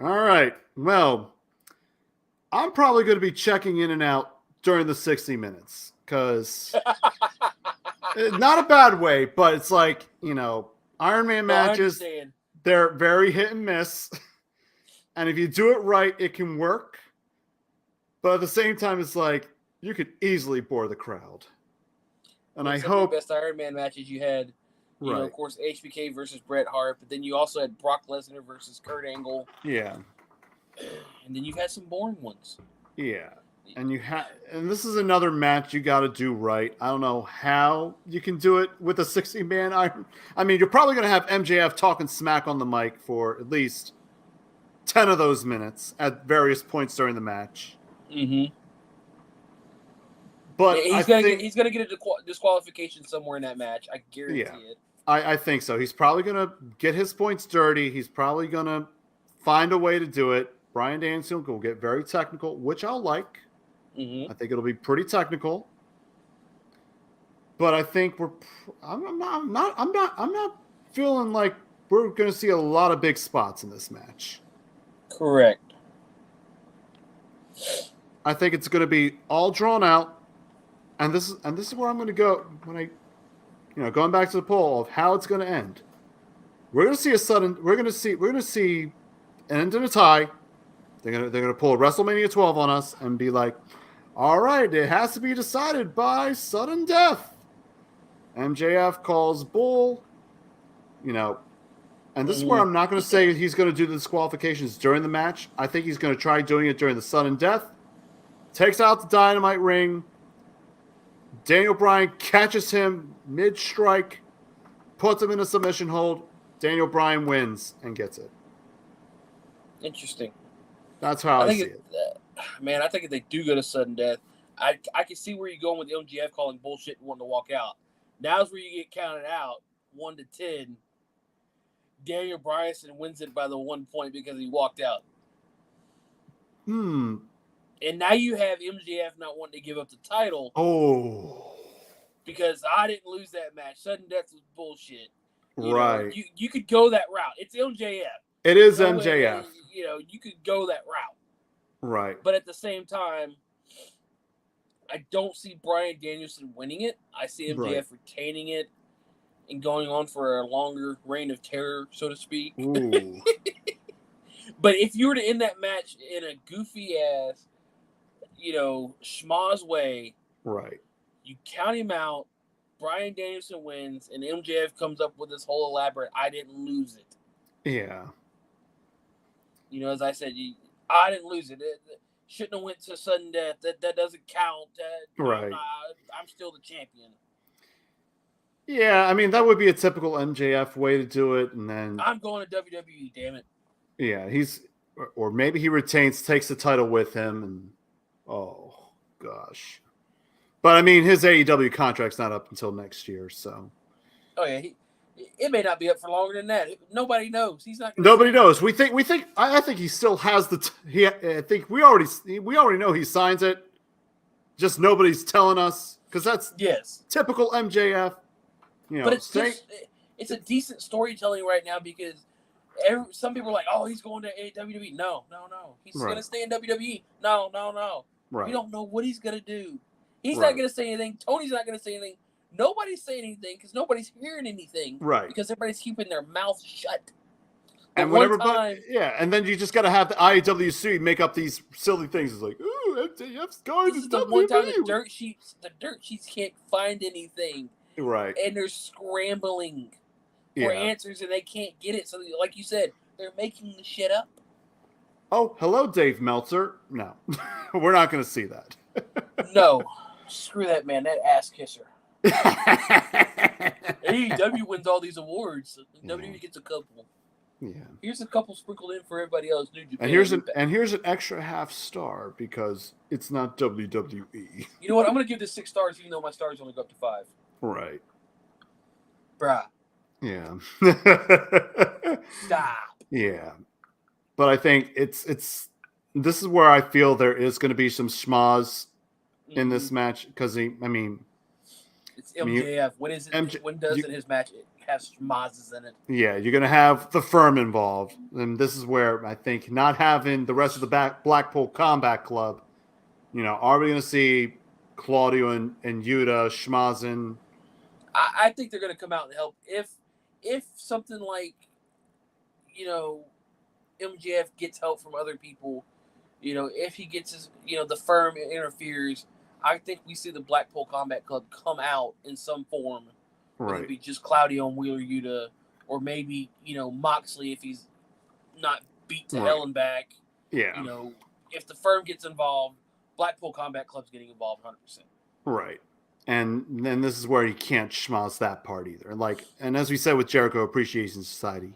All right. Well, I'm probably going to be checking in and out during the 60 minutes because not a bad way, but it's like, Iron Man matches, they're very hit and miss. And if you do it right, it can work. But at the same time, it's like you could easily bore the crowd. And I hope the best Iron Man matches you had, you know, of course, HBK versus Bret Hart, but then you also had Brock Lesnar versus Kurt Angle. Yeah. And then you've had some boring ones. Yeah. And this is another match you got to do right. I don't know how you can do it with a 60-man Iron. I mean, you're probably going to have MJF talking smack on the mic for at least 10 of those minutes at various points during the match. Mm-hmm. But he's gonna get a disqualification somewhere in that match. I guarantee it. I think so. He's probably gonna get his points dirty. He's probably gonna find a way to do it. Bryan Danielson will get very technical, which I'll like. Mm-hmm. I think it'll be pretty technical. But I think I'm not feeling like we're gonna see a lot of big spots in this match. Correct. I think it's gonna be all drawn out. And this is where I'm going to go when I, going back to the poll of how it's going to end. We're going to see an end in a tie. They're going to pull a WrestleMania 12 on us and be like, all right, it has to be decided by sudden death. MJF calls bull, and this is where I'm not going to say he's going to do the disqualifications during the match. I think he's going to try doing it during the sudden death. Takes out the Dynamite ring. Daniel Bryan catches him mid-strike, puts him in a submission hold. Daniel Bryan wins and gets it. Interesting. That's how I see it. Man, I think if they do go to sudden death, I can see where you're going with MJF calling bullshit and wanting to walk out. Now's where you get counted out, 1-10. Daniel Bryan wins it by the 1 point because he walked out. And now you have MJF not wanting to give up the title. Oh. Because I didn't lose that match. Sudden death was bullshit. Right. You could go that route. It's MJF. It is MJF. You could go that route. Right. But at the same time, I don't see Bryan Danielson winning it. I see MJF retaining it and going on for a longer reign of terror, so to speak. Ooh. But if you were to end that match in a goofy ass, schmoz way, right? You count him out. Bryan Danielson wins, and MJF comes up with this whole elaborate "I didn't lose it." Yeah. As I said, I didn't lose it. It shouldn't have went to sudden death. That doesn't count. Right. I'm still the champion. Yeah, I mean that would be a typical MJF way to do it, and then I'm going to WWE. Damn it. Yeah, or maybe he takes the title with him, and oh gosh. But I mean, his AEW contract's not up until next year, so. Oh yeah, it may not be up for longer than that. Nobody knows. He's not. Nobody knows. We think. I think he still has I think we already know he signs it. Just nobody's telling us because that's typical MJF. But it's a decent storytelling right now because some people are like, oh, he's going to WWE. No. He's going to stay in WWE. No. Right. We don't know what he's going to do. He's not going to say anything. Tony's not going to say anything. Nobody's saying anything because nobody's hearing anything. Right. Because everybody's keeping their mouth shut. And and then you just got to have the IWC make up these silly things. It's like, ooh, MJF's going to WWE. This is the one time the dirt sheets can't find anything. Right. And they're scrambling for answers and they can't get it. So like you said, they're making the shit up. Oh, hello, Dave Meltzer. No, we're not going to see that. No. Screw that man. That ass kisser. AEW wins all these awards. WWE gets a couple. Yeah. Here's a couple sprinkled in for everybody else. New Japan. And here's an extra half star because it's not WWE. You know what? I'm going to give this 6 stars even though my stars only go up to 5. Right. Bruh. Yeah. Stop. Yeah. But I think it's this is where I feel there is going to be some schmaz in this match because it's MJF. When doesn't his match have schmazes in it? Yeah, you're going to have the Firm involved, and this is where I think not having the rest of the Blackpool Combat Club, are we going to see Claudio and Yuta schmazing? I think they're going to come out and help if something like MJF gets help from other people, if he gets his, the Firm interferes, I think we see the Blackpool Combat Club come out in some form. Right. Whether it be just Claudio and Wheeler Yuta, or maybe, Moxley if he's not beat to hell and back. Yeah. If the Firm gets involved, Blackpool Combat Club's getting involved 100%. Right. And then this is where you can't schmoz that part either. And as we said with Jericho Appreciation Society,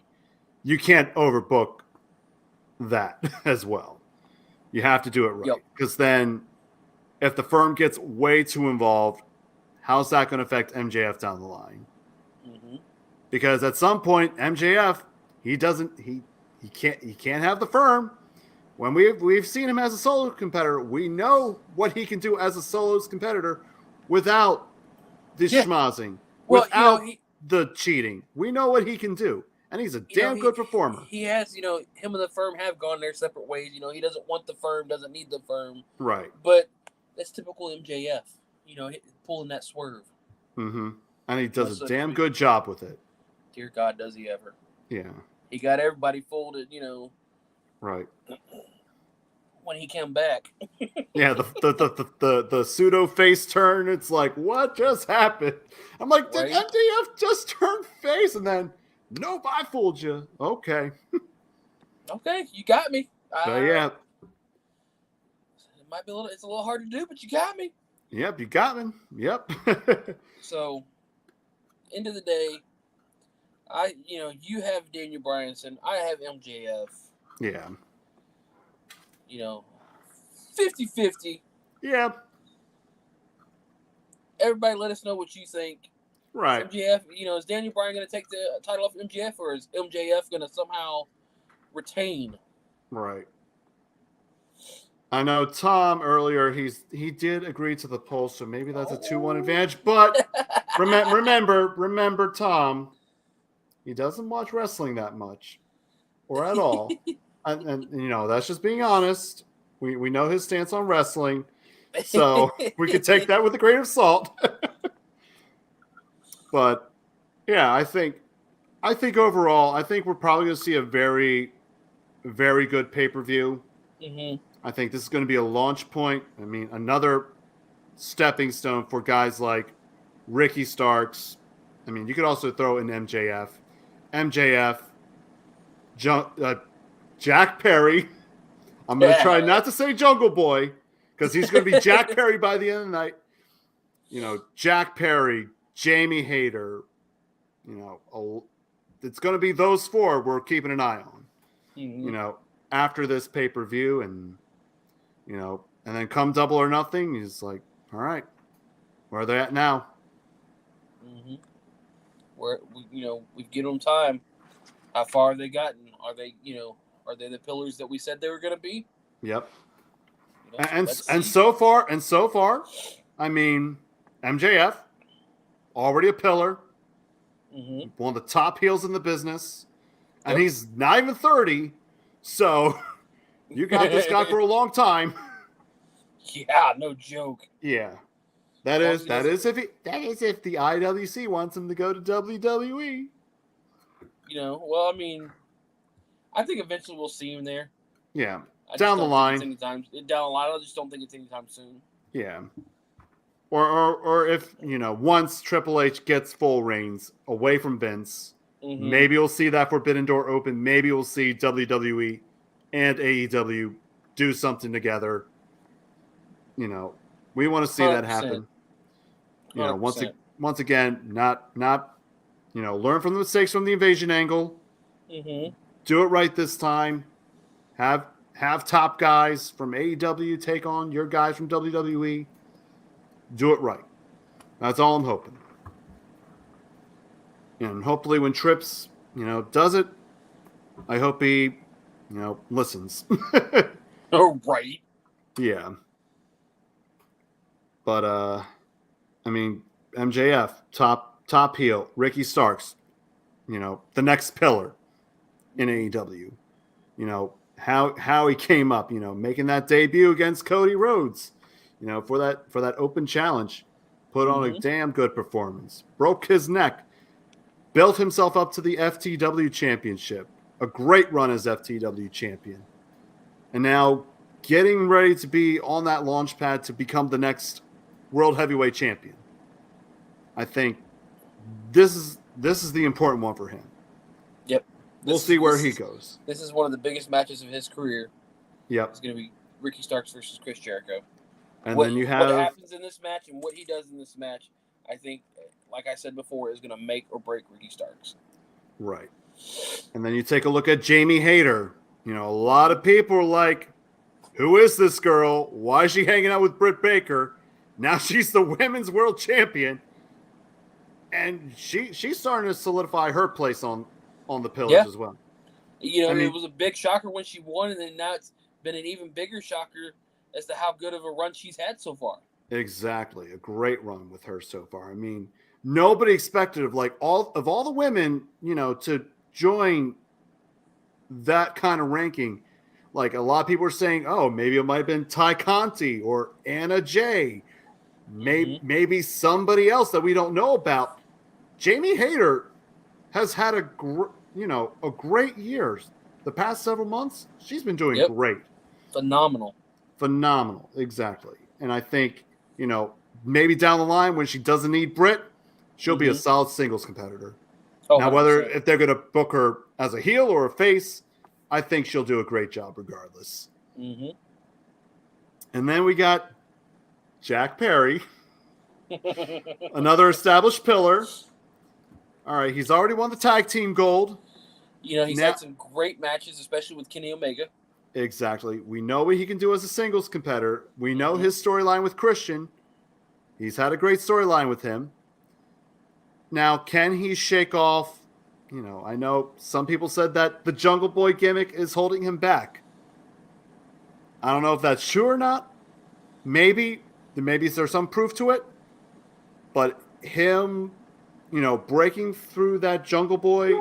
you can't overbook that as well. You have to do it right. Because then if the Firm gets way too involved, how's that going to affect MJF down the line? Mm-hmm. Because at some point, MJF, he can't have the Firm. When we've seen him as a solo competitor, we know what he can do as a solo competitor without the schmozzing, without the cheating. We know what he can do. And he's a damn good performer. He has, him and the Firm have gone their separate ways. He doesn't want the Firm, doesn't need the Firm. Right. But that's typical MJF, pulling that swerve. Mm-hmm. And he does a damn good job with it. Dear God, does he ever. Yeah. He got everybody folded, Right. When he came back. Yeah, the pseudo face turn, it's like, what just happened? I'm like, did MJF just turn face? And then, nope, I fooled you. Okay. Okay, you got me. Yeah. It might be it's a little hard to do, but you got me. Yep, you got me. Yep. So, end of the day, you have Daniel Bryanson, I have MJF. Yeah. 50-50. Yeah. Everybody let us know what you think. Right. MJF, is Daniel Bryan going to take the title off MJF, or is MJF going to somehow retain? Right. I know Tom earlier, he did agree to the poll, so maybe that's a 2-1 advantage. But remember, Tom, he doesn't watch wrestling that much, or at all. and that's just being honest. We know his stance on wrestling, so we can take that with a grain of salt. But yeah, I think overall, I think we're probably going to see a very, very good pay-per-view. Mm-hmm. I think this is going to be a launch point. I mean, another stepping stone for guys like Ricky Starks. I mean, you could also throw in MJF, Jack Perry. I'm going to try not to say Jungle Boy because he's going to be Jack Perry by the end of the night. Jack Perry, Jamie Hayter. It's going to be those four we're keeping an eye on. Mm-hmm. After this pay-per-view, and and then come Double or Nothing, he's like, all right, where are they at now? Mm-hmm. We've given them time. How far have they gotten? Are they the pillars that we said they were going to be? Yep. And so far, I mean, MJF already a pillar, mm-hmm. one of the top heels in the business, and he's not even 30. So you got this guy for a long time. Yeah, no joke. Yeah. That is if the IWC wants him to go to WWE. Well, I mean, I think eventually we'll see him there. Yeah. Down the line. I just don't think it's anytime soon. Yeah. Or if, once Triple H gets full reins away from Vince, mm-hmm. maybe we'll see that Forbidden Door open. Maybe we'll see WWE and AEW do something together. We want to see 100%. That happen. once again, not learn from the mistakes from the invasion angle. Mm-hmm. Do it right this time. Have top guys from AEW take on your guys from WWE. Do it right. That's all I'm hoping. And hopefully when Trips, does it, I hope he, listens. Oh, right. Yeah. But I mean, MJF, top heel, Ricky Starks, the next pillar in AEW. How he came up, making that debut against Cody Rhodes, for that open challenge, put on a damn good performance, broke his neck, built himself up to the FTW championship, a great run as FTW champion, and now getting ready to be on that launch pad to become the next world heavyweight champion. I think this is the important one for him. Yep. We'll see where he goes. This is one of the biggest matches of his career. Yep. It's going to be Ricky Starks versus Chris Jericho. And what then you have what happens in this match and what he does in this match, I think, like I said before, is going to make or break Ricky Starks. Right. And then you take a look at Jamie Hayter. A lot of people are like, who is this girl? Why is she hanging out with Britt Baker? Now she's the women's world champion. And she's starting to solidify her place on the pillars as well. It was a big shocker when she won, and then now it's been an even bigger shocker as to how good of a run she's had so far. Exactly. A great run with her so far. I mean, nobody expected of all the women, to join that kind of ranking. Like, a lot of people were saying, oh, maybe it might have been Ty Conti or Anna Jay. Maybe somebody else that we don't know about. Jamie Hayter has had a great year. The past several months, she's been doing great. Phenomenal. Exactly. And I think, maybe down the line when she doesn't need Britt, she'll be a solid singles competitor. Oh, now, 100%. if they're going to book her as a heel or a face, I think she'll do a great job regardless. Mm-hmm. And then we got Jack Perry, another established pillar. All right, he's already won the tag team gold. He's had some great matches, especially with Kenny Omega. Exactly. We know what he can do as a singles competitor. We know his storyline with Christian. He's had a great storyline with him. Now, can he shake off? I know some people said that the Jungle Boy gimmick is holding him back. I don't know if that's true or not. Maybe there's some proof to it. But him, breaking through that Jungle Boy,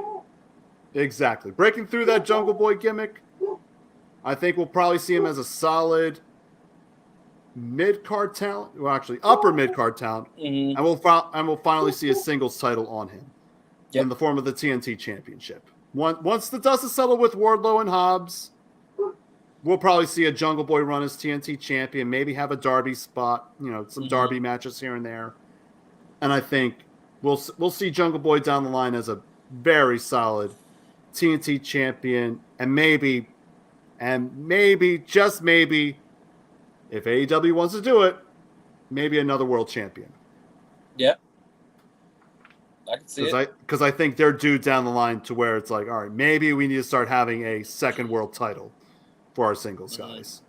breaking through that Jungle Boy gimmick, I think we'll probably see him as a solid mid-card talent. Well, actually, upper mid-card talent. Mm-hmm. And we'll finally see a singles title on him in the form of the TNT Championship. Once the dust is settled with Wardlow and Hobbs, we'll probably see a Jungle Boy run as TNT champion, maybe have a Darby spot, some Darby matches here and there. And I think we'll see Jungle Boy down the line as a very solid TNT champion, and maybe, just maybe, if AEW wants to do it, maybe another world champion. Yeah. I can see it. Because I think they're due down the line to where it's like, all right, maybe we need to start having a second world title for our singles guys.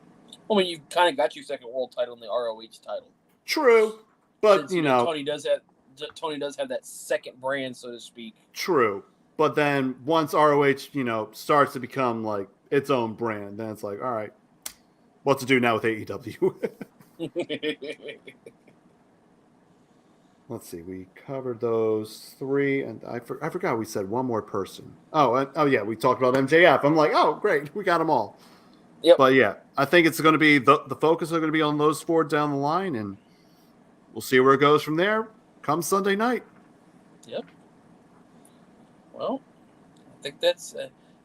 Well, you kind of got your second world title in the ROH title. True, but Since, Tony does have that second brand, so to speak. True, but then once ROH, starts to become like its own brand, then it's like, all right, what to do now with AEW? Let's see. We covered those three, and I forgot we said one more person. Oh yeah, we talked about MJF. I'm like, oh great, we got them all. Yep. But yeah, I think it's going to be the focus are going to be on those four down the line, and we'll see where it goes from there come Sunday night. Yep. Well, I think that's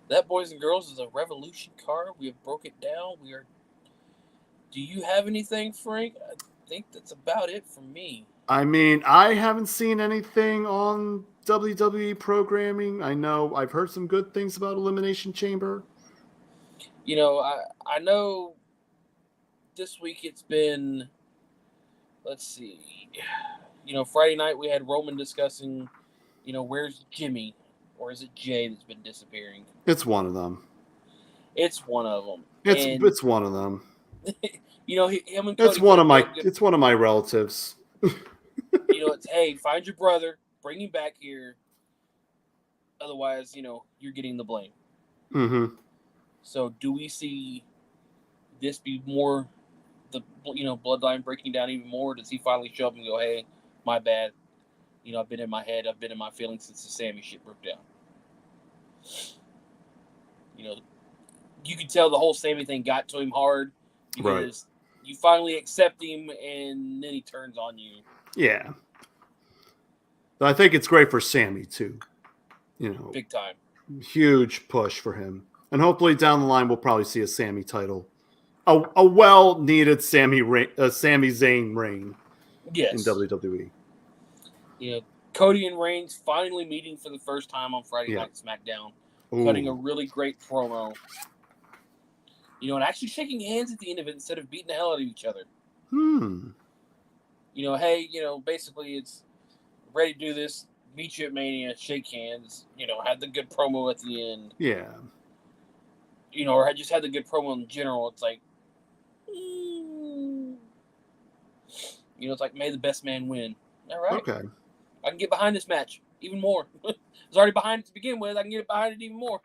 that, boys and girls, is a Revolution card. We have broke it down. Do you have anything, Frank? I think that's about it for me. I mean, I haven't seen anything on WWE programming. I know I've heard some good things about Elimination Chamber. I know this week it's been, let's see, Friday night we had Roman discussing, where's Jimmy, or is it Jay that's been disappearing? It's one of them. It's one of them. It's one of them. Him and Cody. It's one of my relatives. It's, hey, find your brother, bring him back here. Otherwise, you're getting the blame. Mm-hmm. So do we see this be more the bloodline breaking down even more? Does he finally show up and go, hey, my bad? I've been in my head, I've been in my feelings since the Sammy shit broke down. You could tell the whole Sammy thing got to him hard because you finally accept him and then he turns on you. Yeah. I think it's great for Sammy too. Big time. Huge push for him. And hopefully down the line we'll probably see a Sammy title. A well-needed Sami Zayn reign in WWE. Cody and Reigns finally meeting for the first time on Friday Night SmackDown. Ooh. Cutting a really great promo. And actually shaking hands at the end of it instead of beating the hell out of each other. Hey, basically it's ready to do this. Meet you at Mania, shake hands, had the good promo at the end. Yeah. Or I just had the good promo in general. It's like, it's like, may the best man win. All right. Okay. I can get behind this match even more. I was already behind it to begin with. I can get behind it even more.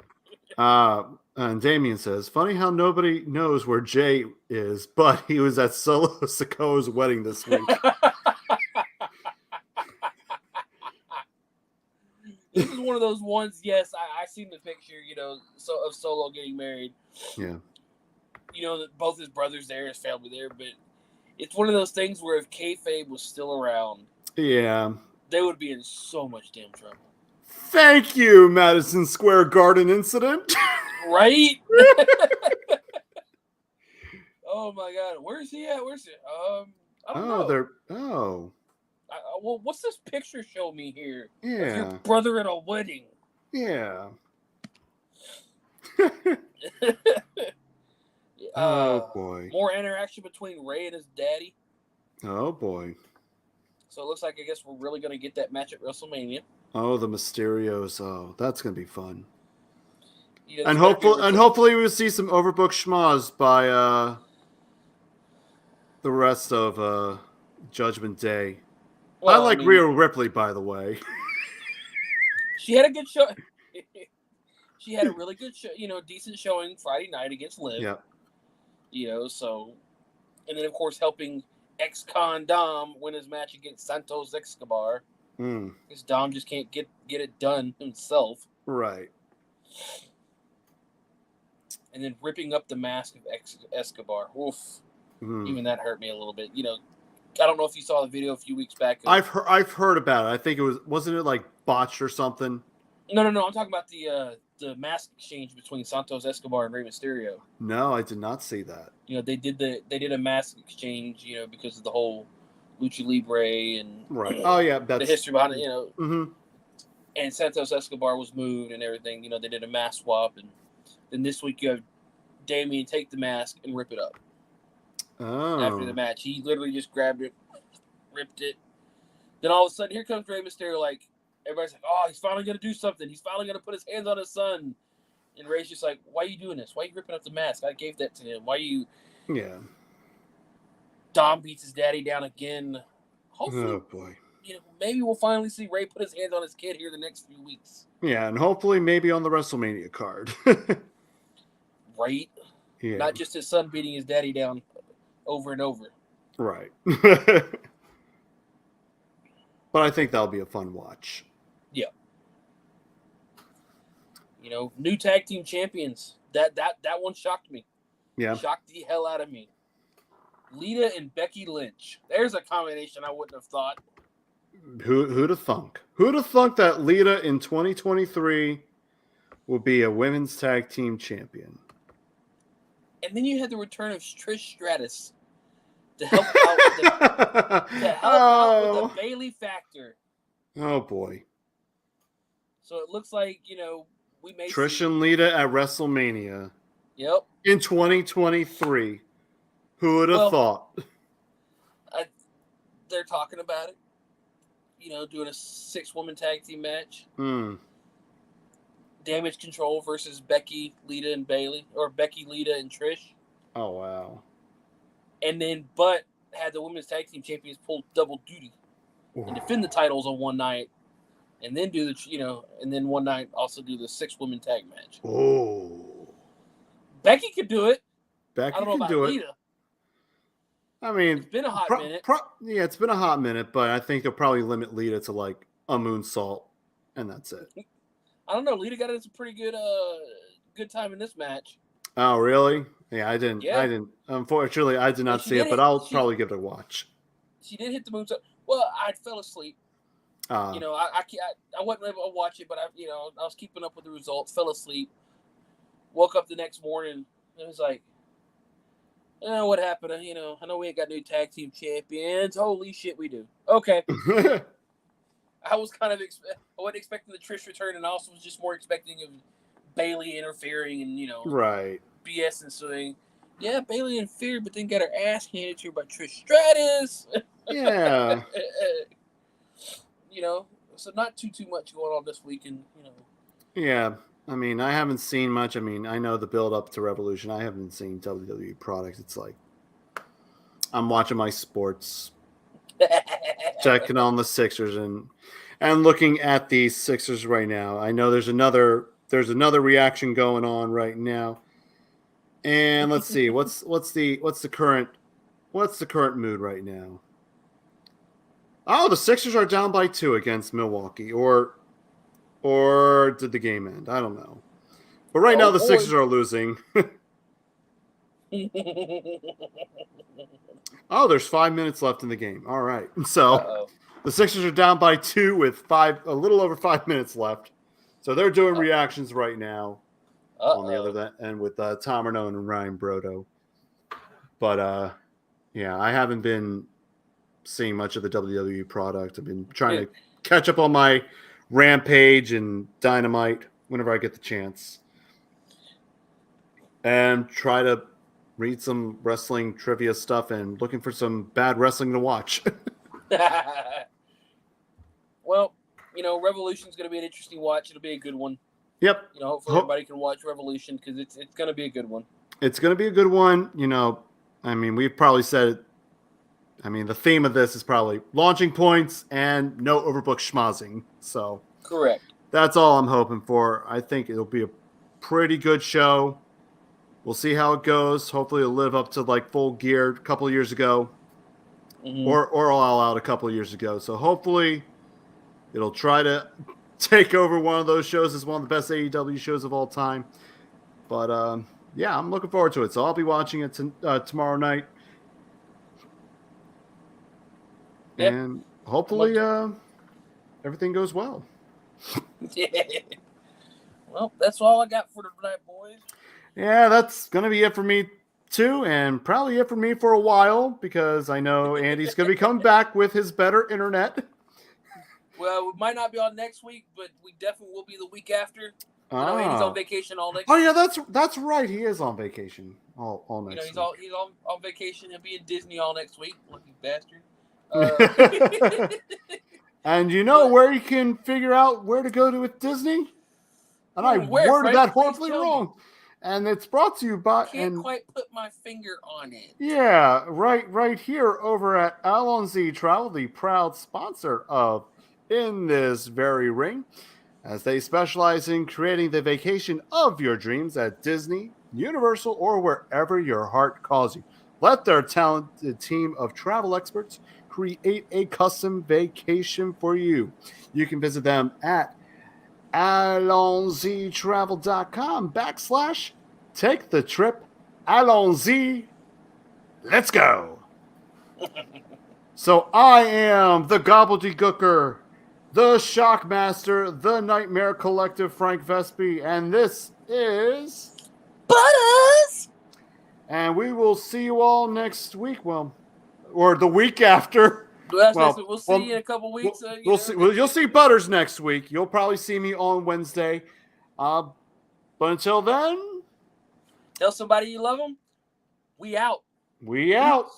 And Damien says, funny how nobody knows where Jay is, but he was at Solo Sikoa's wedding this week. This is one of those ones, yes, I seen the picture, of Solo getting married. Yeah. That both his brothers there, his family there, but it's one of those things where if kayfabe was still around, they would be in so much damn trouble. Thank you, Madison Square Garden incident. Right? Oh my God, where's he at? I don't know. Well, what's this picture show me here? Yeah. Of your brother at a wedding. Yeah. Oh boy. More interaction between Ray and his daddy. Oh boy. So it looks like I guess we're really going to get that match at WrestleMania. Oh, the Mysterios. Oh, that's going to be fun. And hopefully we'll see some overbooked schmoz by the rest of Judgment Day. Well, I like Rhea Ripley, by the way. She had a good show. She had a really good show, decent showing Friday night against Liv. Yeah. So, and then of course helping ex-con Dom win his match against Santos Escobar. Because Dom just can't get it done himself. Right. And then ripping up the mask of Escobar. Oof. Even that hurt me a little bit. I don't know if you saw the video a few weeks back. I've heard about it. I think wasn't it like botched or something? No. I'm talking about the mask exchange between Santos Escobar and Rey Mysterio. No, I did not see that. They did a mask exchange, because of the whole Lucha Libre and Oh yeah, that's the history behind it. And Santos Escobar was moved and everything. They did a mask swap, and then this week you have Damien take the mask and rip it up. Oh. After the match, he literally just grabbed it, ripped it. Then all of a sudden, here comes Rey Mysterio. Like everybody's like, "Oh, he's finally gonna do something. He's finally gonna put his hands on his son." And Rey's just like, "Why are you doing this? Why are you ripping up the mask? I gave that to him. Why are you?" Yeah. Dom beats his daddy down again. Hopefully, oh boy. Maybe we'll finally see Rey put his hands on his kid here the next few weeks. Yeah, and hopefully maybe on the WrestleMania card. Right. Yeah. Not just his son beating his daddy down over and over. Right. But I think that'll be a fun watch. Yeah. New tag team champions. That one shocked me. Yeah. Shocked the hell out of me. Lita and Becky Lynch. There's a combination I wouldn't have thought. Who'd have thunk? Who'd have thunk that Lita in 2023 will be a women's tag team champion? And then you had the return of Trish Stratus to help out with the Bayley factor. Oh boy! So it looks like we may Trish and Lita at WrestleMania. Yep. In 2023, who would have thought? They're talking about it. Doing a 6-woman tag team match. Damage Control versus Becky, Lita, and Bayley, or Becky, Lita, and Trish. Oh wow! And then, but had the women's tag team champions pull double duty and defend the titles on one night, and then do and then one night also do the 6-woman tag match. Oh, Becky could do it. Becky I don't know can about do it. Lita. I mean, It's been a hot minute. Yeah, it's been a hot minute, but I think they'll probably limit Lita to like a moonsault, and that's it. I don't know. Lita got us a pretty good time in this match. Oh, really? Yeah, I didn't. Yeah. Unfortunately, I did not see it, but I'll probably give it a watch. She did hit the moonsault. Well, I fell asleep. I wasn't able to watch it, but I was keeping up with the results. Fell asleep. Woke up the next morning. And it was like, what happened? I know we ain't got new tag team champions. Holy shit, we do. Okay. I was I wasn't expecting the Trish return, and I also was just more expecting of Bayley interfering and, right. BS and saying, yeah, Bayley interfered, but then got her ass handed to her by Trish Stratus. Yeah. So not too much going on this weekend, Yeah. I mean, I haven't seen much. I mean, I know the build up to Revolution. I haven't seen WWE products. It's like I'm watching my sports, checking on the Sixers and looking at the Sixers right now. I know there's another reaction going on right now. And let's see, what's the current mood right now? Oh, the Sixers are down by 2 against Milwaukee, or did the game end? I don't know. But right now the Sixers are losing. Oh, there's 5 minutes left in the game. All right. So the Sixers are down by 2 with a little over 5 minutes left. So they're doing reactions right now on the other end with Tom Arnone and Ryan Brodo. But yeah, I haven't been seeing much of the WWE product. I've been trying to catch up on my Rampage and Dynamite whenever I get the chance. And try to read some wrestling trivia stuff and looking for some bad wrestling to watch. Well, Revolution's going to be an interesting watch. It'll be a good one. Yep. Hopefully everybody can watch Revolution because it's going to be a good one. It's going to be a good one. I mean, we've probably said it. I mean, the theme of this is probably launching points and no overbooked schmozzing. So correct. That's all I'm hoping for. I think it'll be a pretty good show. We'll see how it goes. Hopefully it'll live up to like Full Gear a couple of years ago. Mm-hmm. Or All Out a couple of years ago. So hopefully it'll try to take over one of those shows as one of the best AEW shows of all time. But yeah, I'm looking forward to it. So I'll be watching it tomorrow night. Yep. And hopefully everything goes well. Well, that's all I got for tonight, boys. Yeah, that's going to be it for me too, and probably it for me for a while, because I know Andy's going to be coming back with his better internet. Well, we might not be on next week, but we definitely will be the week after. I know Andy's on vacation all next week. Oh, yeah, that's right. He is on vacation all next week. He's on vacation. He'll be in Disney all next week. Lucky bastard. And where you can figure out where to go to with Disney? And I worded that horribly wrong. And it's brought to you by... Can't quite put my finger on it. Yeah, right here over at Allons-y Travel, the proud sponsor of In This Very Ring, as they specialize in creating the vacation of your dreams at Disney, Universal, or wherever your heart calls you. Let their talented team of travel experts create a custom vacation for you. You can visit them at allonsytravel.com/take the trip. Allons-y. Let's go. So I am the gobbledygooker, the shockmaster, the nightmare collective, Frank Vespi, and this is Butters. And we will see you all next week. Well, or the week after. We'll see you in a couple weeks. We'll see. You'll see Butters next week. You'll probably see me on Wednesday. But until then, tell somebody you love them. We out. We out.